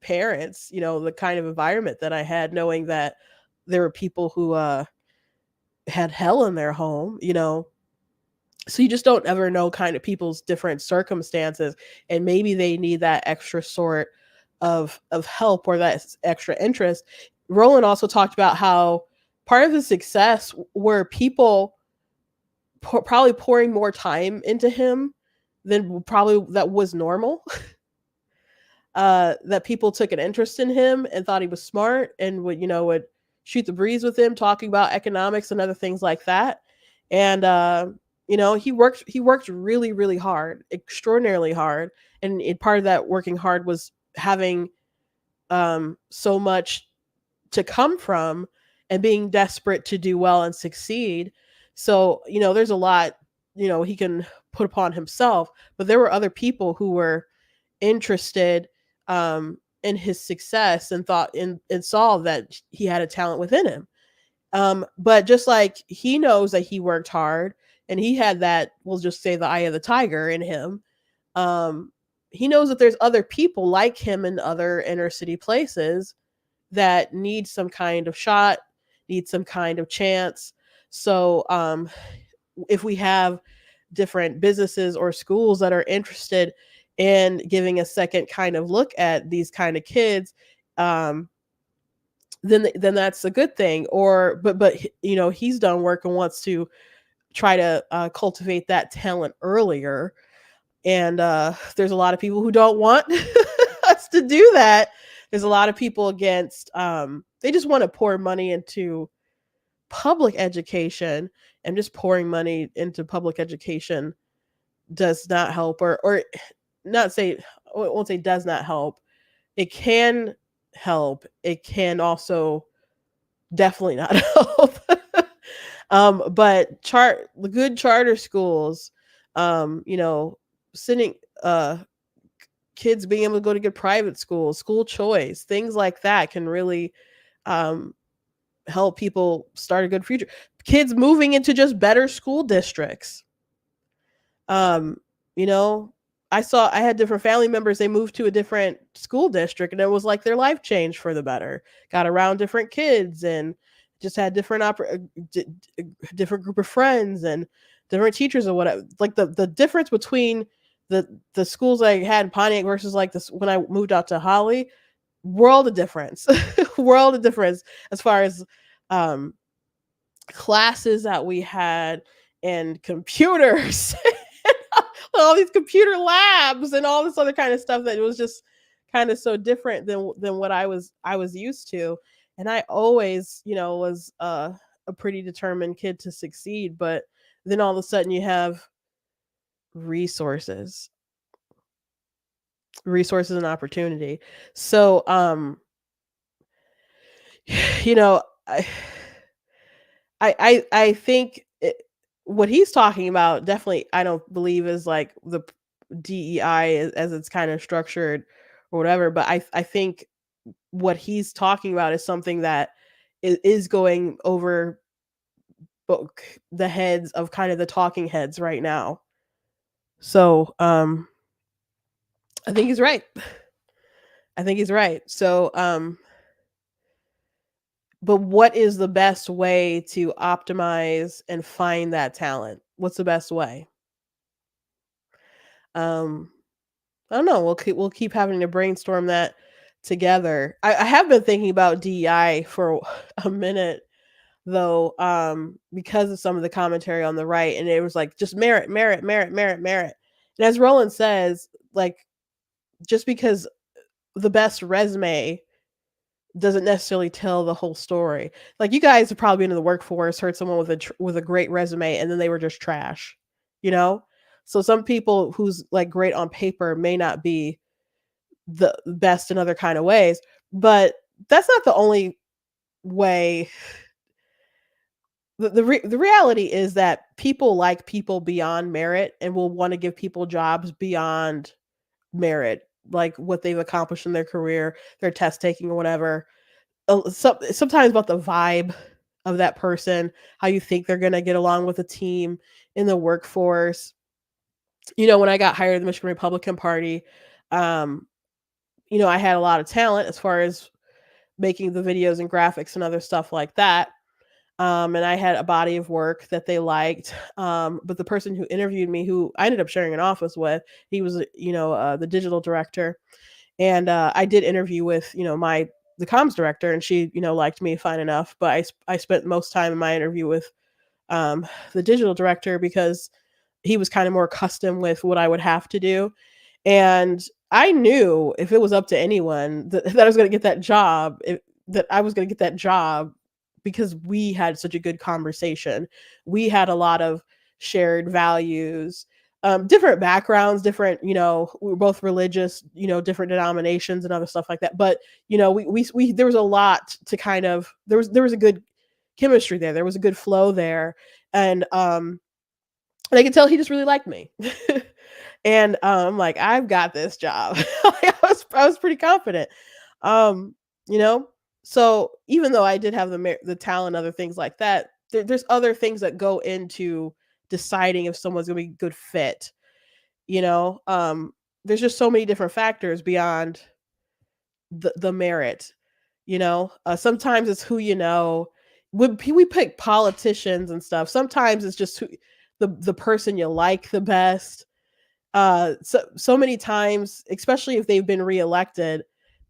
parents, the kind of environment that I had, knowing that there were people who had hell in their home, so you just don't ever know kind of people's different circumstances, and maybe they need that extra sort of help or that extra interest. Roland also talked about how part of his success were people probably pouring more time into him than probably that was normal. That people took an interest in him and thought he was smart and would shoot the breeze with him, talking about economics and other things like that. And he worked really, really hard, extraordinarily hard. And part of that working hard was having so much to come from and being desperate to do well and succeed. So, there's a lot, he can put upon himself, but there were other people who were interested in his success and thought and saw that he had a talent within him. But just like he knows that he worked hard and he had that, we'll just say, the eye of the tiger in him. He knows that there's other people like him in other inner city places that need some kind of shot, need some kind of chance. So if we have different businesses or schools that are interested in giving a second kind of look at these kind of kids, then that's a good thing. Or but he's done work and wants to try to cultivate that talent earlier. And there's a lot of people who don't want us to do that. There's a lot of people against, they just want to pour money into public education and just pouring money into public education does not help, or not say, I won't say does not help. It can help. It can also definitely not help. But the good charter schools, you know, sending kids being able to go to good private schools, school choice, things like that can really um help people start a good future. Kids moving into just better school districts. Um, you know, I had different family members, they moved to a different school district and it was like their life changed for the better. Got around different kids and just had different group of friends and different teachers or whatever. Like the difference between the schools I had in Pontiac versus like this when I moved out to Holly, world of difference. World of difference as far as um classes that we had and computers all these computer labs and all this other kind of stuff that was just kind of so different than what I was used to. And I always, was a pretty determined kid to succeed, but then all of a sudden you have resources, resources and opportunity. So you know, I I think what he's talking about definitely I don't believe is like the DEI as it's kind of structured or whatever. But I think what he's talking about is something that is going over the heads of kind of the talking heads right now. So I think he's right. I think he's right. So but what is the best way to optimize and find that talent? What's the best way? Um, I don't know. We'll keep having to brainstorm that together. I have been thinking about DEI for a minute though, because of some of the commentary on the right, and it was like just merit, merit, merit, merit, merit. And as Roland says, like just because the best resume doesn't necessarily tell the whole story. Like you guys have probably been in the workforce, heard someone with a great resume, and then they were just trash, you know. So some people who's like great on paper may not be the best in other kind of ways, but that's not the only way. The reality is that people like people beyond merit and will want to give people jobs beyond merit, like what they've accomplished in their career, their test taking or whatever. Sometimes about the vibe of that person, how you think they're going to get along with a team in the workforce. When I got hired in the Michigan Republican Party, um, I had a lot of talent as far as making the videos and graphics and other stuff like that. And I had a body of work that they liked. But the person who interviewed me, who I ended up sharing an office with, he was, the digital director. And I did interview with, the comms director, and she, liked me fine enough. But I spent most time in my interview with the digital director because he was kind of more accustomed with what I would have to do. And I knew if it was up to anyone that I was going to get that job, that I was going to get that job because we had such a good conversation. We had a lot of shared values, different backgrounds, different, we were both religious, different denominations and other stuff like that. But, we there was a lot to kind of, there was a good chemistry there. There was a good flow there. And I could tell he just really liked me. And I'm like, I've got this job. I was pretty confident. Um, you know, so even though I did have the talent, other things like that, there's other things that go into deciding if someone's gonna be a good fit. You know, there's just so many different factors beyond the merit. Sometimes it's who you know. When we pick politicians and stuff, sometimes it's just the person you like the best. So many times, especially if they've been reelected,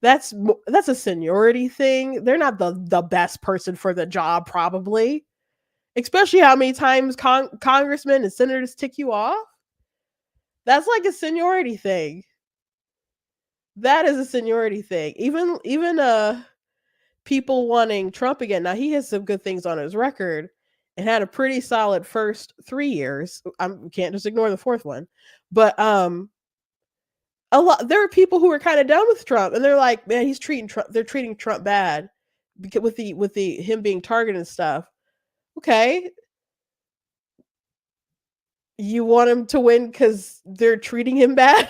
that's a seniority thing. They're not the best person for the job, probably. Especially how many times congressmen and senators tick you off. That's like a seniority thing. That is a seniority thing. Even people wanting Trump again. Now he has some good things on his record and had a pretty solid first 3 years. I can't just ignore the fourth one, but a lot there are people who are kind of done with Trump, and they're like, man, he's treating Trump. They're treating Trump bad because with the him being targeted and stuff. Okay, you want him to win because they're treating him bad.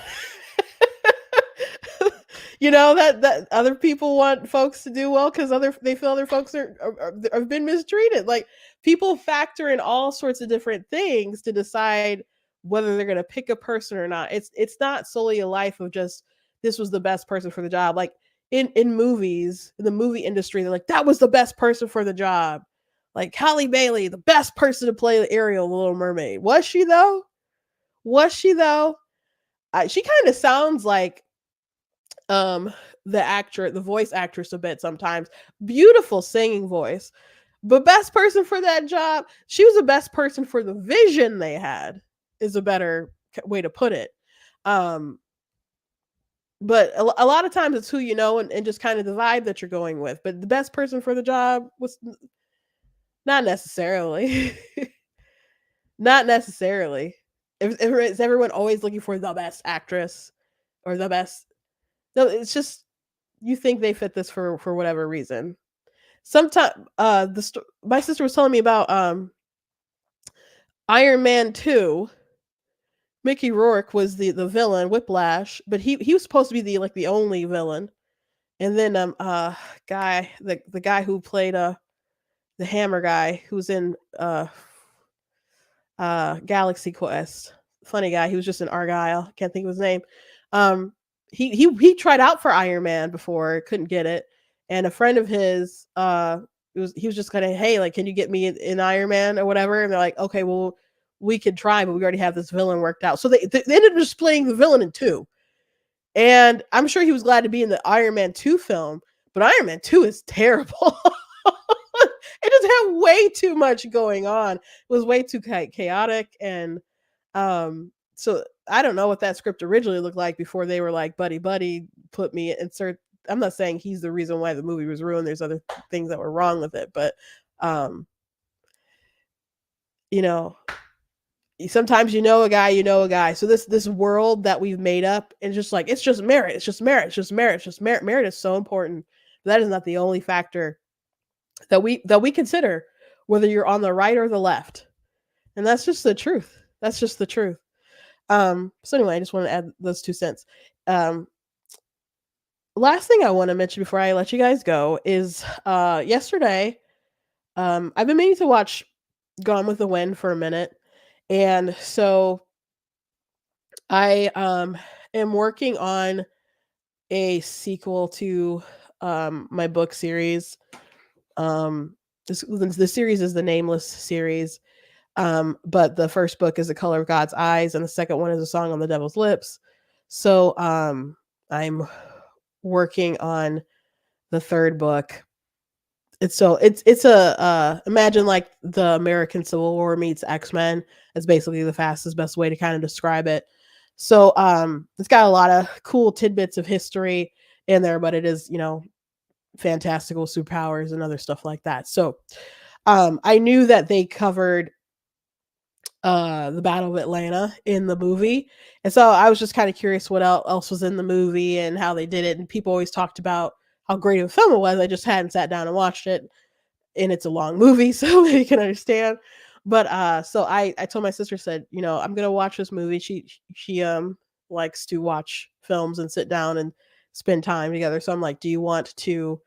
That other people want folks to do well because they feel other folks have been mistreated. Like, people factor in all sorts of different things to decide whether they're going to pick a person or not. It's not solely a life of just this was the best person for the job. Like, in movies, in the movie industry, they're like, that was the best person for the job. Like Halle Bailey, the best person to play Ariel, the Little Mermaid. Was she though? Was she though? She kind of sounds like um the voice actress a bit sometimes. Beautiful singing voice. But best person for that job, she was the best person for the vision they had, is a better way to put it. Um but a lot of times it's who you know, and just kind of the vibe that you're going with. But the best person for the job was not necessarily. Not necessarily. If is everyone always looking for the best actress or the best? No, it's just you think they fit this for whatever reason. Sometimes my sister was telling me about Iron Man 2. Mickey Rourke was the villain, Whiplash, but he was supposed to be the only villain. And then the guy who played the hammer guy who's in Galaxy Quest. Funny guy. Was just in Argyle. Can't think of his name. Um, he tried out for Iron Man before, couldn't get it, and a friend of his he was just kind of, hey, like, can you get me in Iron Man or whatever? And they're like, okay, well, we could try, but we already have this villain worked out. So they ended up just playing the villain in two, and I'm sure he was glad to be in the Iron Man 2 film, but Iron Man 2 is terrible. It just had way too much going on. It was way too chaotic, and so I don't know what that script originally looked like before they were like, buddy buddy, put me insert. I'm not saying he's the reason why the movie was ruined. There's other things that were wrong with it, but um you know sometimes you know a guy. So this world that we've made up, and just like, it's just merit, it's just merit, it's just merit, it's just merit. Merit is so important. That is not the only factor that we consider, whether you're on the right or the left. And that's just the truth. That's just the truth. So anyway, I just want to add those 2 cents. Um, Last thing I want to mention before I let you guys go is yesterday, I've been meaning to watch Gone with the Wind for a minute. And so I am working on a sequel to my book series. The series is the Nameless series. But the first book is The Color of God's Eyes, and the second one is A Song on the Devil's Lips. So I'm working on the third book. It's a imagine like the American Civil War meets X-Men. It's basically the fastest best way to kind of describe it. So it's got a lot of cool tidbits of history in there, but it is, fantastical superpowers and other stuff like that. So I knew that they covered the Battle of Atlanta in the movie. And so I was just kind of curious what else was in the movie and how they did it. And people always talked about how great of a film it was. I just hadn't sat down and watched it. And it's a long movie, so you can understand. But so I told my sister, said, I'm gonna watch this movie. She likes to watch films and sit down and spend time together. So I'm like, do you want to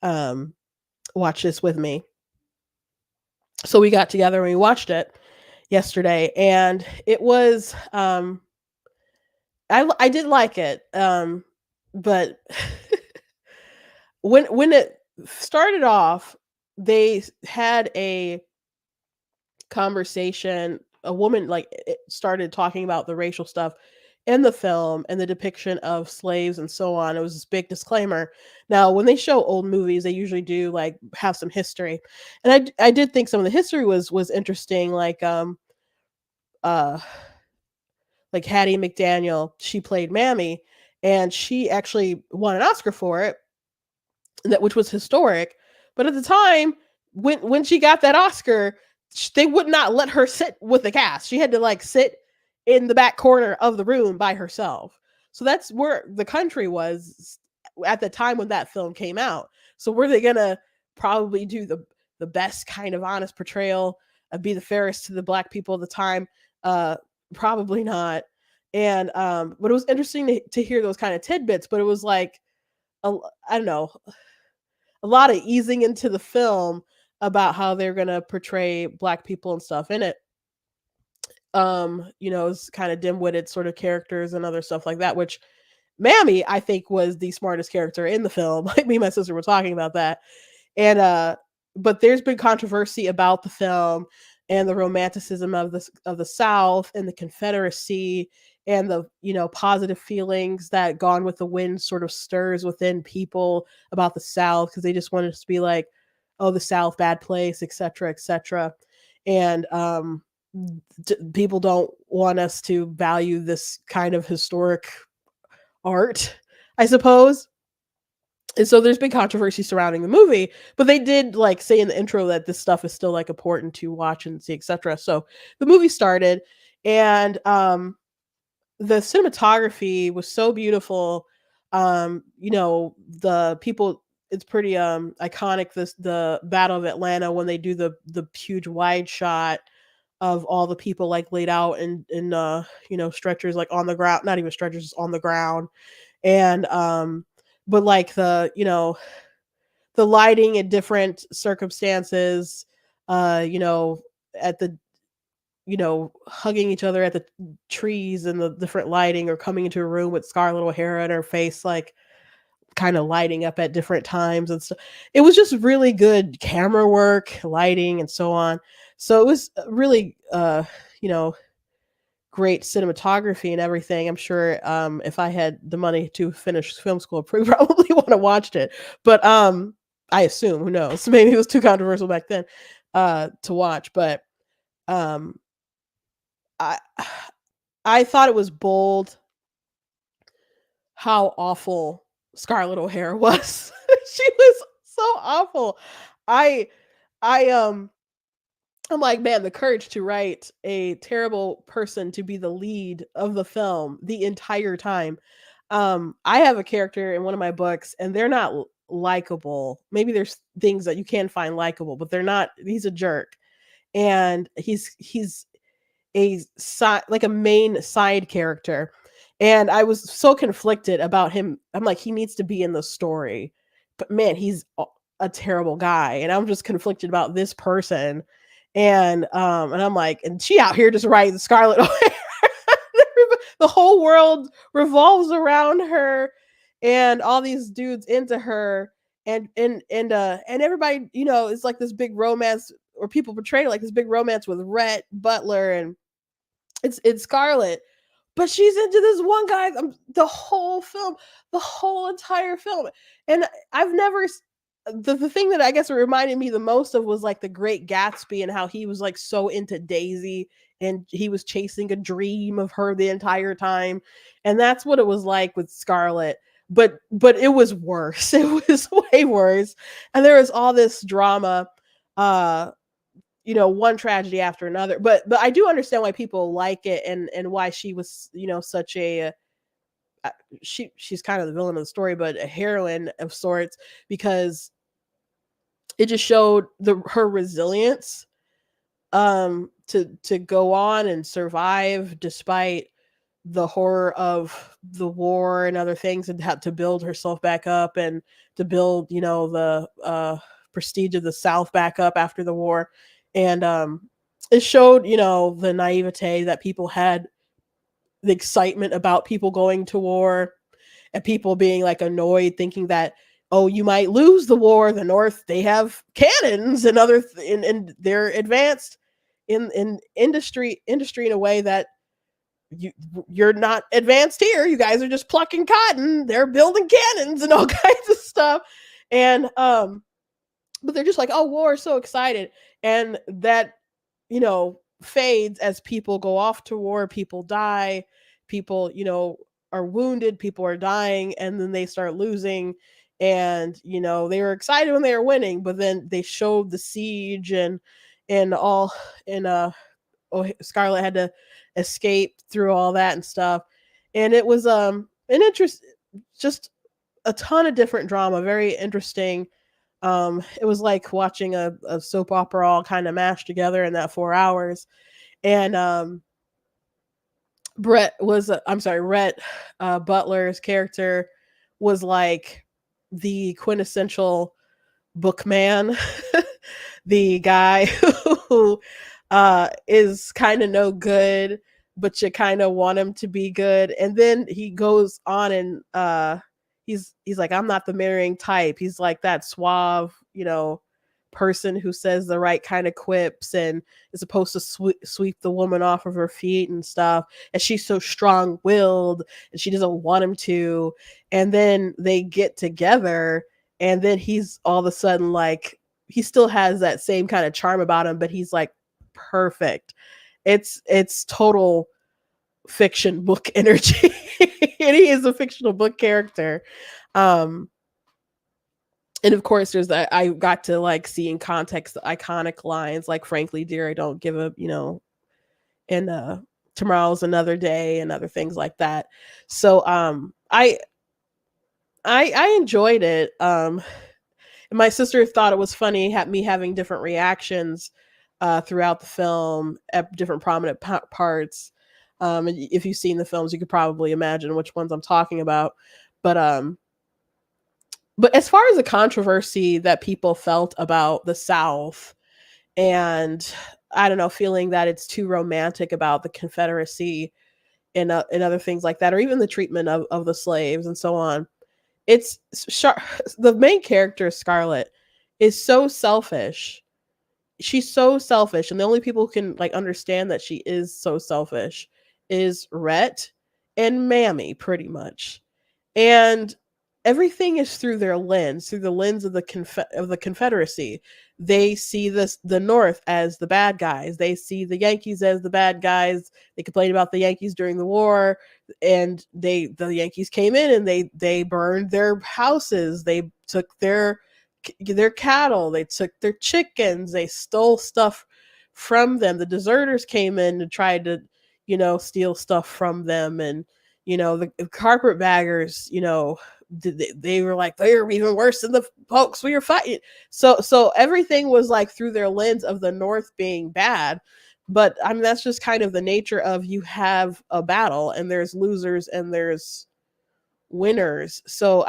um watch this with me? So we got together and we watched it yesterday, and it was I did like it, but when it started off, they had a conversation. A woman, like, it started talking about the racial stuff in the film and the depiction of slaves and so on. It was this big disclaimer. Now, when they show old movies, they usually do like have some history, and I did think some of the history was interesting, uh like Hattie McDaniel. She played Mammy, and she actually won an Oscar for it. that which was historic. But at the time, when she got that Oscar, they would not let her sit with the cast. She had to like sit in the back corner of the room by herself. So that's where the country was at the time when that film came out. So were they gonna probably do the best kind of honest portrayal, be the fairest to the black people at the time? Uh, Probably not. And but it was interesting to hear those kind of tidbits. But it was like I don't know, a lot of easing into the film about how they're gonna portray black people and stuff in it. It's kind of dim-witted sort of characters and other stuff like that, which Mammy, I think, was the smartest character in the film. Like me and my sister were talking about that. And but there's been controversy about the film and the romanticism of the South and the Confederacy and the positive feelings that Gone with the Wind sort of stirs within people about the South because they just wanted it to be like, oh, the South, bad place, etc., etc. And people don't want us to value this kind of historic art, I suppose. And so there's been controversy surrounding the movie, but they did like say in the intro that this stuff is still like important to watch and see, etc. So the movie started, and the cinematography was so beautiful. The people, it's pretty iconic, this the Battle of Atlanta, when they do the huge wide shot of all the people like laid out in stretchers, like on the ground, not even stretchers, just on the ground. And but like the lighting in different circumstances, you know at the hugging each other at the trees and the different lighting, or coming into a room with Scarlett O'Hara and her face like kind of lighting up at different times and stuff. It was just really good camera work, lighting, and so on. So it was really you know great cinematography and everything. I'm sure if I had the money to finish film school, I probably would have watched it. But I assume, who knows? Maybe it was too controversial back then to watch. But um, I I thought it was bold how awful Scarlett O'Hara was. She was so awful. I I I'm like, man, the courage to write a terrible person to be the lead of the film the entire time. I have a character in one of my books, and they're not likable. Maybe there's things that you can find likable, but they're not. He's a jerk, and he's a side, like a main side character. And I was so conflicted about him. I'm like, he needs to be in the story, but man, he's a terrible guy, and I'm just conflicted about this person. And I'm like, and she out here just writing Scarlett O'Hara. The whole world revolves around her, and all these dudes into her, and everybody, it's like this big romance, or people portray it like this big romance with Rhett Butler, and it's Scarlett, but she's into this one guy, the whole film, the whole entire film. And I've never the thing that I guess it reminded me the most of was like The Great Gatsby, and how he was like so into Daisy, and he was chasing a dream of her the entire time. And that's what it was like with Scarlett. But it was worse. It was way worse. And there was all this drama, uh one tragedy after another. But I do understand why people like it, and why she was, such a she's kind of the villain of the story, but a heroine of sorts, because it just showed her resilience to go on and survive despite the horror of the war and other things, and have to build herself back up, and to build the prestige of the South back up after the war. And it showed the naivete that people had, the excitement about people going to war, and people being like annoyed, thinking that, oh, you might lose the war, the North, they have cannons and and they're advanced in industry in a way that you're not advanced here. You guys are just plucking cotton. They're building cannons and all kinds of stuff. And but they're just like, oh, war, so excited. And that fades as people go off to war, people die, people are wounded, people are dying, and then they start losing. and they were excited when they were winning, but then they showed the siege and all, and Scarlett had to escape through all that and stuff, and it was an interest, just a ton of different drama, very interesting. It was like watching a soap opera all kind of mashed together in that 4 hours. And Rhett Butler's character was like the quintessential bookman, the guy who is kind of no good, but you kind of want him to be good. And then he goes on and he's like, I'm not the marrying type. He's like that suave, person who says the right kind of quips and is supposed to sweep the woman off of her feet and stuff. And she's so strong willed and she doesn't want him to. And then they get together, and then he's all of a sudden like, he still has that same kind of charm about him, but he's like perfect. It's total fiction book energy. And he is a fictional book character. Um and of course there's that, I got to like see in context the iconic lines like, frankly dear, I don't give a, and tomorrow's another day and other things like that. So I enjoyed it. And my sister thought it was funny me having different reactions throughout the film at different prominent parts. And if you've seen the films, you could probably imagine which ones I'm talking about. But but as far as the controversy that people felt about the South, and I don't know, feeling that it's too romantic about the Confederacy and other things like that, or even the treatment of the slaves and so on, it's the main character, Scarlett, is so selfish. She's so selfish, and the only people who can like understand that she is so selfish is Rhett and Mammy, pretty much. And everything is through their lens, through the lens of the Confederacy. They see the North as the bad guys. They see the Yankees as the bad guys. They complain about the Yankees during the war, and the Yankees came in and they burned their houses. They took their cattle. They took their chickens. They stole stuff from them. The deserters came in and tried to, steal stuff from them, and the carpetbaggers, they were like, they're even worse than the folks we were fighting. So everything was like through their lens of the North being bad. But I mean, that's just kind of the nature of, you have a battle and there's losers and there's winners. So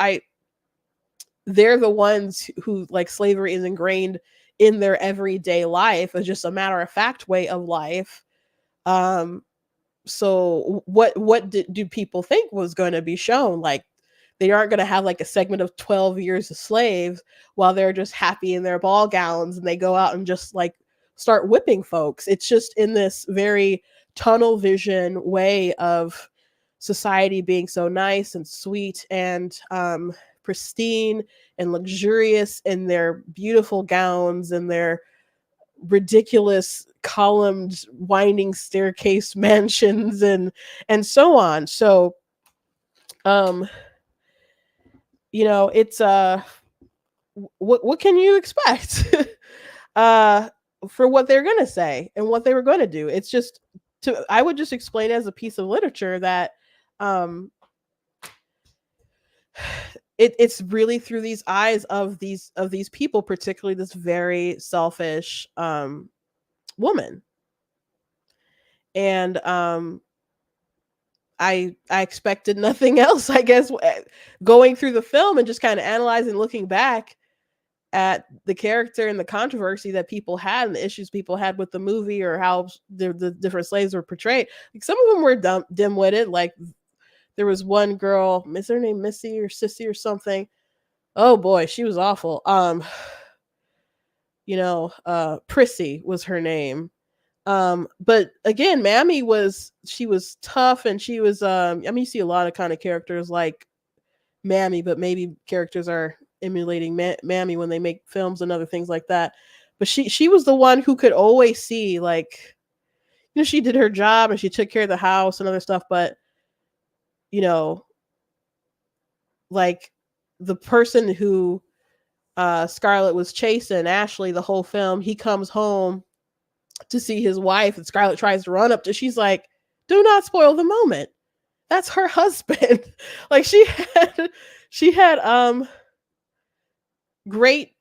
they're the ones who like, slavery is ingrained in their everyday life as just a matter of fact way of life. So what do people think was going to be shown? Like, they aren't going to have like a segment of 12 years of slaves while they're just happy in their ball gowns and they go out and just like start whipping folks. It's just in this very tunnel vision way of society being so nice and sweet and pristine and luxurious in their beautiful gowns and their ridiculous columned winding staircase mansions and so on. So um it's what can you expect uh for what they're going to say and what they were going to do? It's just, I would just explain as a piece of literature that um it's really through these eyes of these people, particularly this very selfish woman. And I expected nothing else, I guess, going through the film and just kind of analyzing, looking back at the character and the controversy that people had and the issues people had with the movie, or how the different slaves were portrayed. Like, some of them were dim-witted. Like, there was one girl, is her name Missy or Sissy or something? Oh boy, she was awful. Prissy was her name. But again, Mammy she was tough, and she was I mean, you see a lot of kind of characters like Mammy, but maybe characters are emulating Mammy when they make films and other things like that. But she was the one who could always see, like, she did her job and she took care of the house and other stuff, but you know like the person who Scarlett was chasing, Ashley, the whole film, he comes home to see his wife, and Scarlett tries to run up to. She's like, "Do not spoil the moment. That's her husband." Like she had great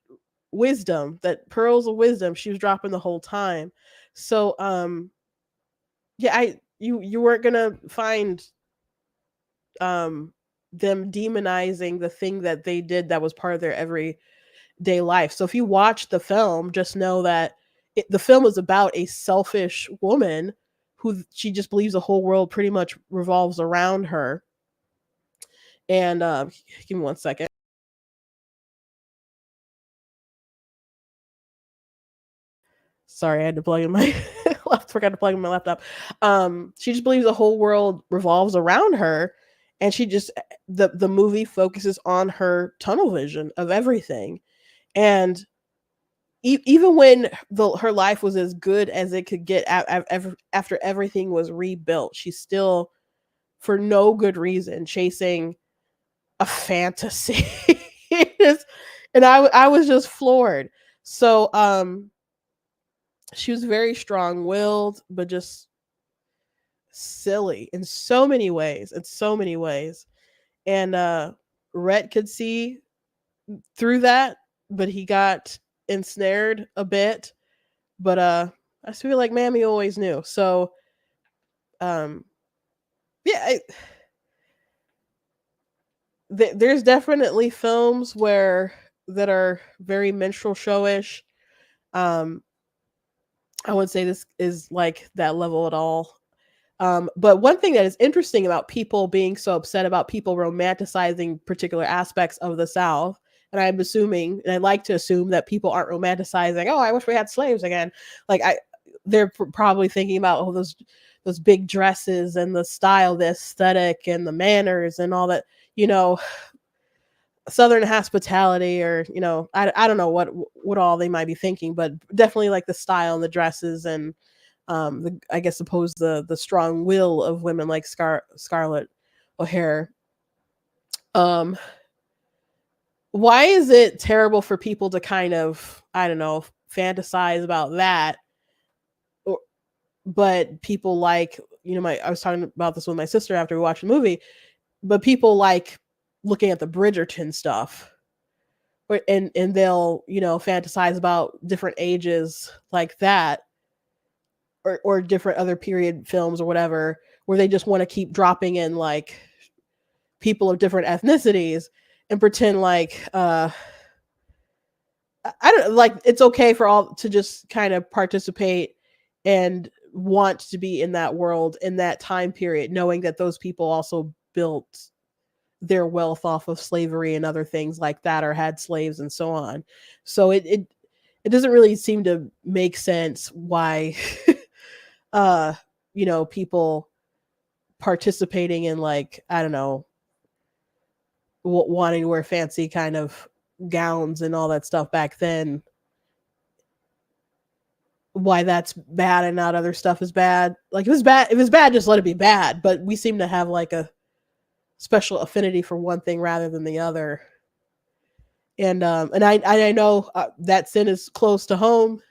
wisdom, that pearls of wisdom she was dropping the whole time. So yeah, you weren't gonna find um them demonizing the thing that they did that was part of their everyday life. So if you watch the film, just know that the film is about a selfish woman who she just believes the whole world pretty much revolves around her. And give me one second. Sorry, I had to plug in my forgot to plug in my laptop. She just believes the whole world revolves around her, and she just the movie focuses on her tunnel vision of everything. And even when her life was as good as it could get after everything was rebuilt, she's still, for no good reason, chasing a fantasy. And I was just floored. So she was very strong-willed, but just silly in so many ways, and Rhett could see through that, but he got ensnared a bit. But I just feel like Mammy always knew. So um yeah, there's definitely films where that are very minstrel showish. um I wouldn't say this is like that level at all. But one thing that is interesting about people being so upset about people romanticizing particular aspects of the South, and I'm assuming, and I like to assume that people aren't romanticizing, "Oh, I wish we had slaves again." Like they're probably thinking about, oh, those big dresses and the style, the aesthetic, and the manners, and all that. You know, Southern hospitality, or I don't know what all they might be thinking, but definitely like the style and the dresses, and I guess suppose the strong will of women like Scarlett O'Hara. Um, why is it terrible for people to kind of, I don't know, fantasize about that? Or, but people like, my I was talking about this with my sister after we watched the movie, but people like looking at the Bridgerton stuff, and they'll fantasize about different ages like that, or different other period films or whatever, where they just want to keep dropping in like people of different ethnicities and pretend like I don't, like, it's okay for all to just kind of participate and want to be in that world in that time period, knowing that those people also built their wealth off of slavery and other things like that, or had slaves and so on. So it doesn't really seem to make sense why uh people participating in, like, I don't know, wanting to wear fancy kind of gowns and all that stuff back then, why that's bad and not other stuff is bad. Like, if it's bad, just let it be bad. But we seem to have like a special affinity for one thing rather than the other. And I know that sin is close to home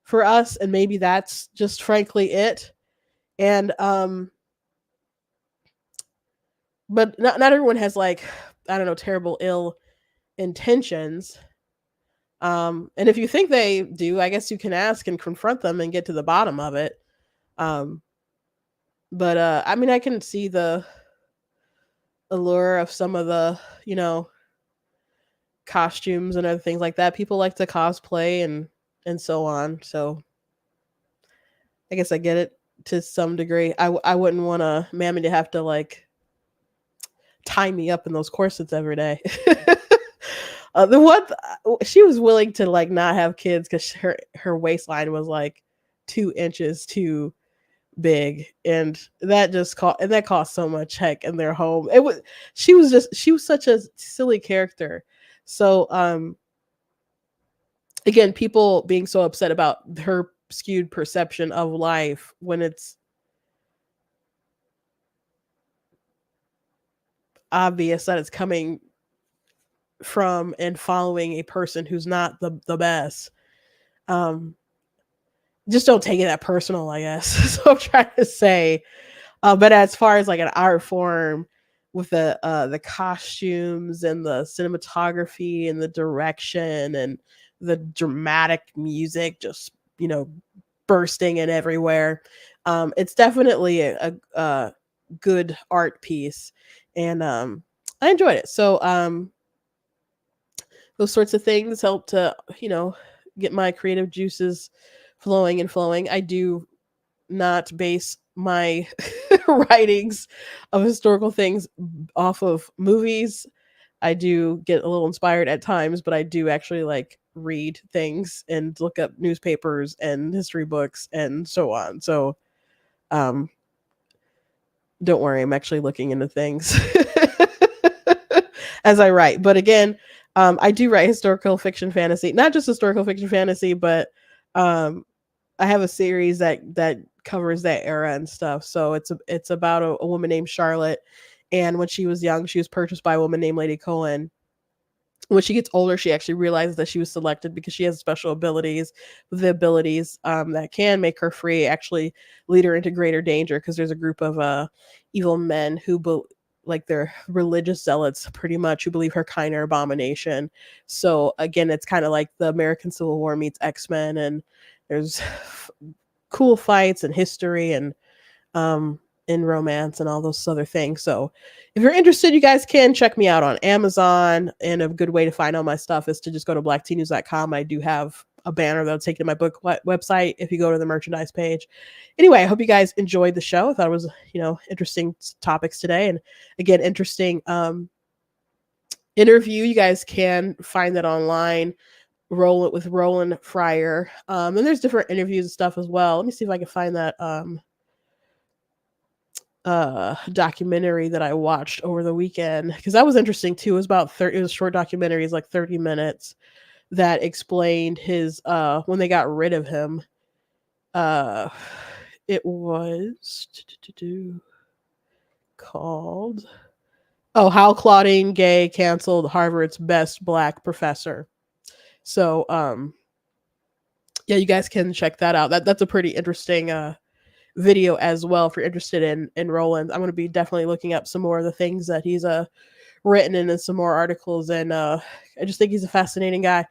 for us, and maybe that's just frankly it. And but not everyone has, like, I don't know, terrible ill intentions. And if you think they do, I guess you can ask and confront them and get to the bottom of it. Um, but I mean, I can see the allure of some of the, costumes and other things like that. People like to cosplay and so on. So I guess I get it to some degree. I wouldn't want a mammy to have to, like, tie me up in those corsets every day. The one she was willing to, like, not have kids because her waistline was like 2 inches too big, and that cost so much heck in their home. She was such a silly character. So again, people being so upset about her skewed perception of life when it's obvious that it's coming from and following a person who's not the best. Um, just don't take it that personal, I guess. So I'm trying to say. But as far as like an art form with the costumes and the cinematography and the direction and the dramatic music, just bursting in everywhere. It's definitely a good art piece, and I enjoyed it. So those sorts of things help to get my creative juices flowing and flowing. I do not base my writings of historical things off of movies. I do get a little inspired at times, but I do actually like read things and look up newspapers and history books and so on. So, um, don't worry, I'm actually looking into things as I write. But again, I do write historical fiction fantasy, not just historical fiction fantasy, but um, I have a series that covers that era and stuff. So it's about a woman named Charlotte, and when she was young, she was purchased by a woman named Lady Cohen. When she gets older, she actually realizes that she was selected because she has special abilities, the abilities that can make her free, actually lead her into greater danger because there's a group of evil men who like they're religious zealots pretty much who believe her kind are abomination. So again, it's kind of like the American Civil War meets X-Men, and there's cool fights and history and in romance and all those other things. So if you're interested, you guys can check me out on Amazon. And a good way to find all my stuff is to just go to blacktnews.com. I do have a banner that'll take you to my book website if you go to the merchandise page. Anyway, I hope you guys enjoyed the show. I thought it was, interesting topics today. And again, interesting interview. You guys can find that online. Roland with Roland Fryer. And there's different interviews and stuff as well. Let me see if I can find that documentary that I watched over the weekend, because that was interesting too. It was about 30, it was a short documentary, it's like 30 minutes, that explained his when they got rid of him. Uh it was called How Claudine Gay Canceled Harvard's Best Black Professor. So yeah, you guys can check that out. That's a pretty interesting video as well if you're interested in Roland. I'm going to be definitely looking up some more of the things that he's written and some more articles, and I just think he's a fascinating guy.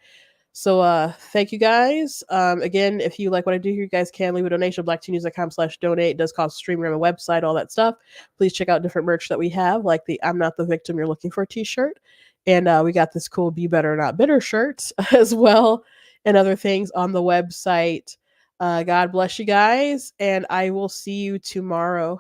So thank you guys. Again, if you like what I do here, you guys can leave a donation, blacktnews.com/donate. It does cost stream, a website, all that stuff. Please check out different merch that we have, like the I'm Not the Victim You're Looking For t-shirt. And we got this cool Be Better Not Bitter shirt as well, and other things on the website. God bless you guys, and I will see you tomorrow.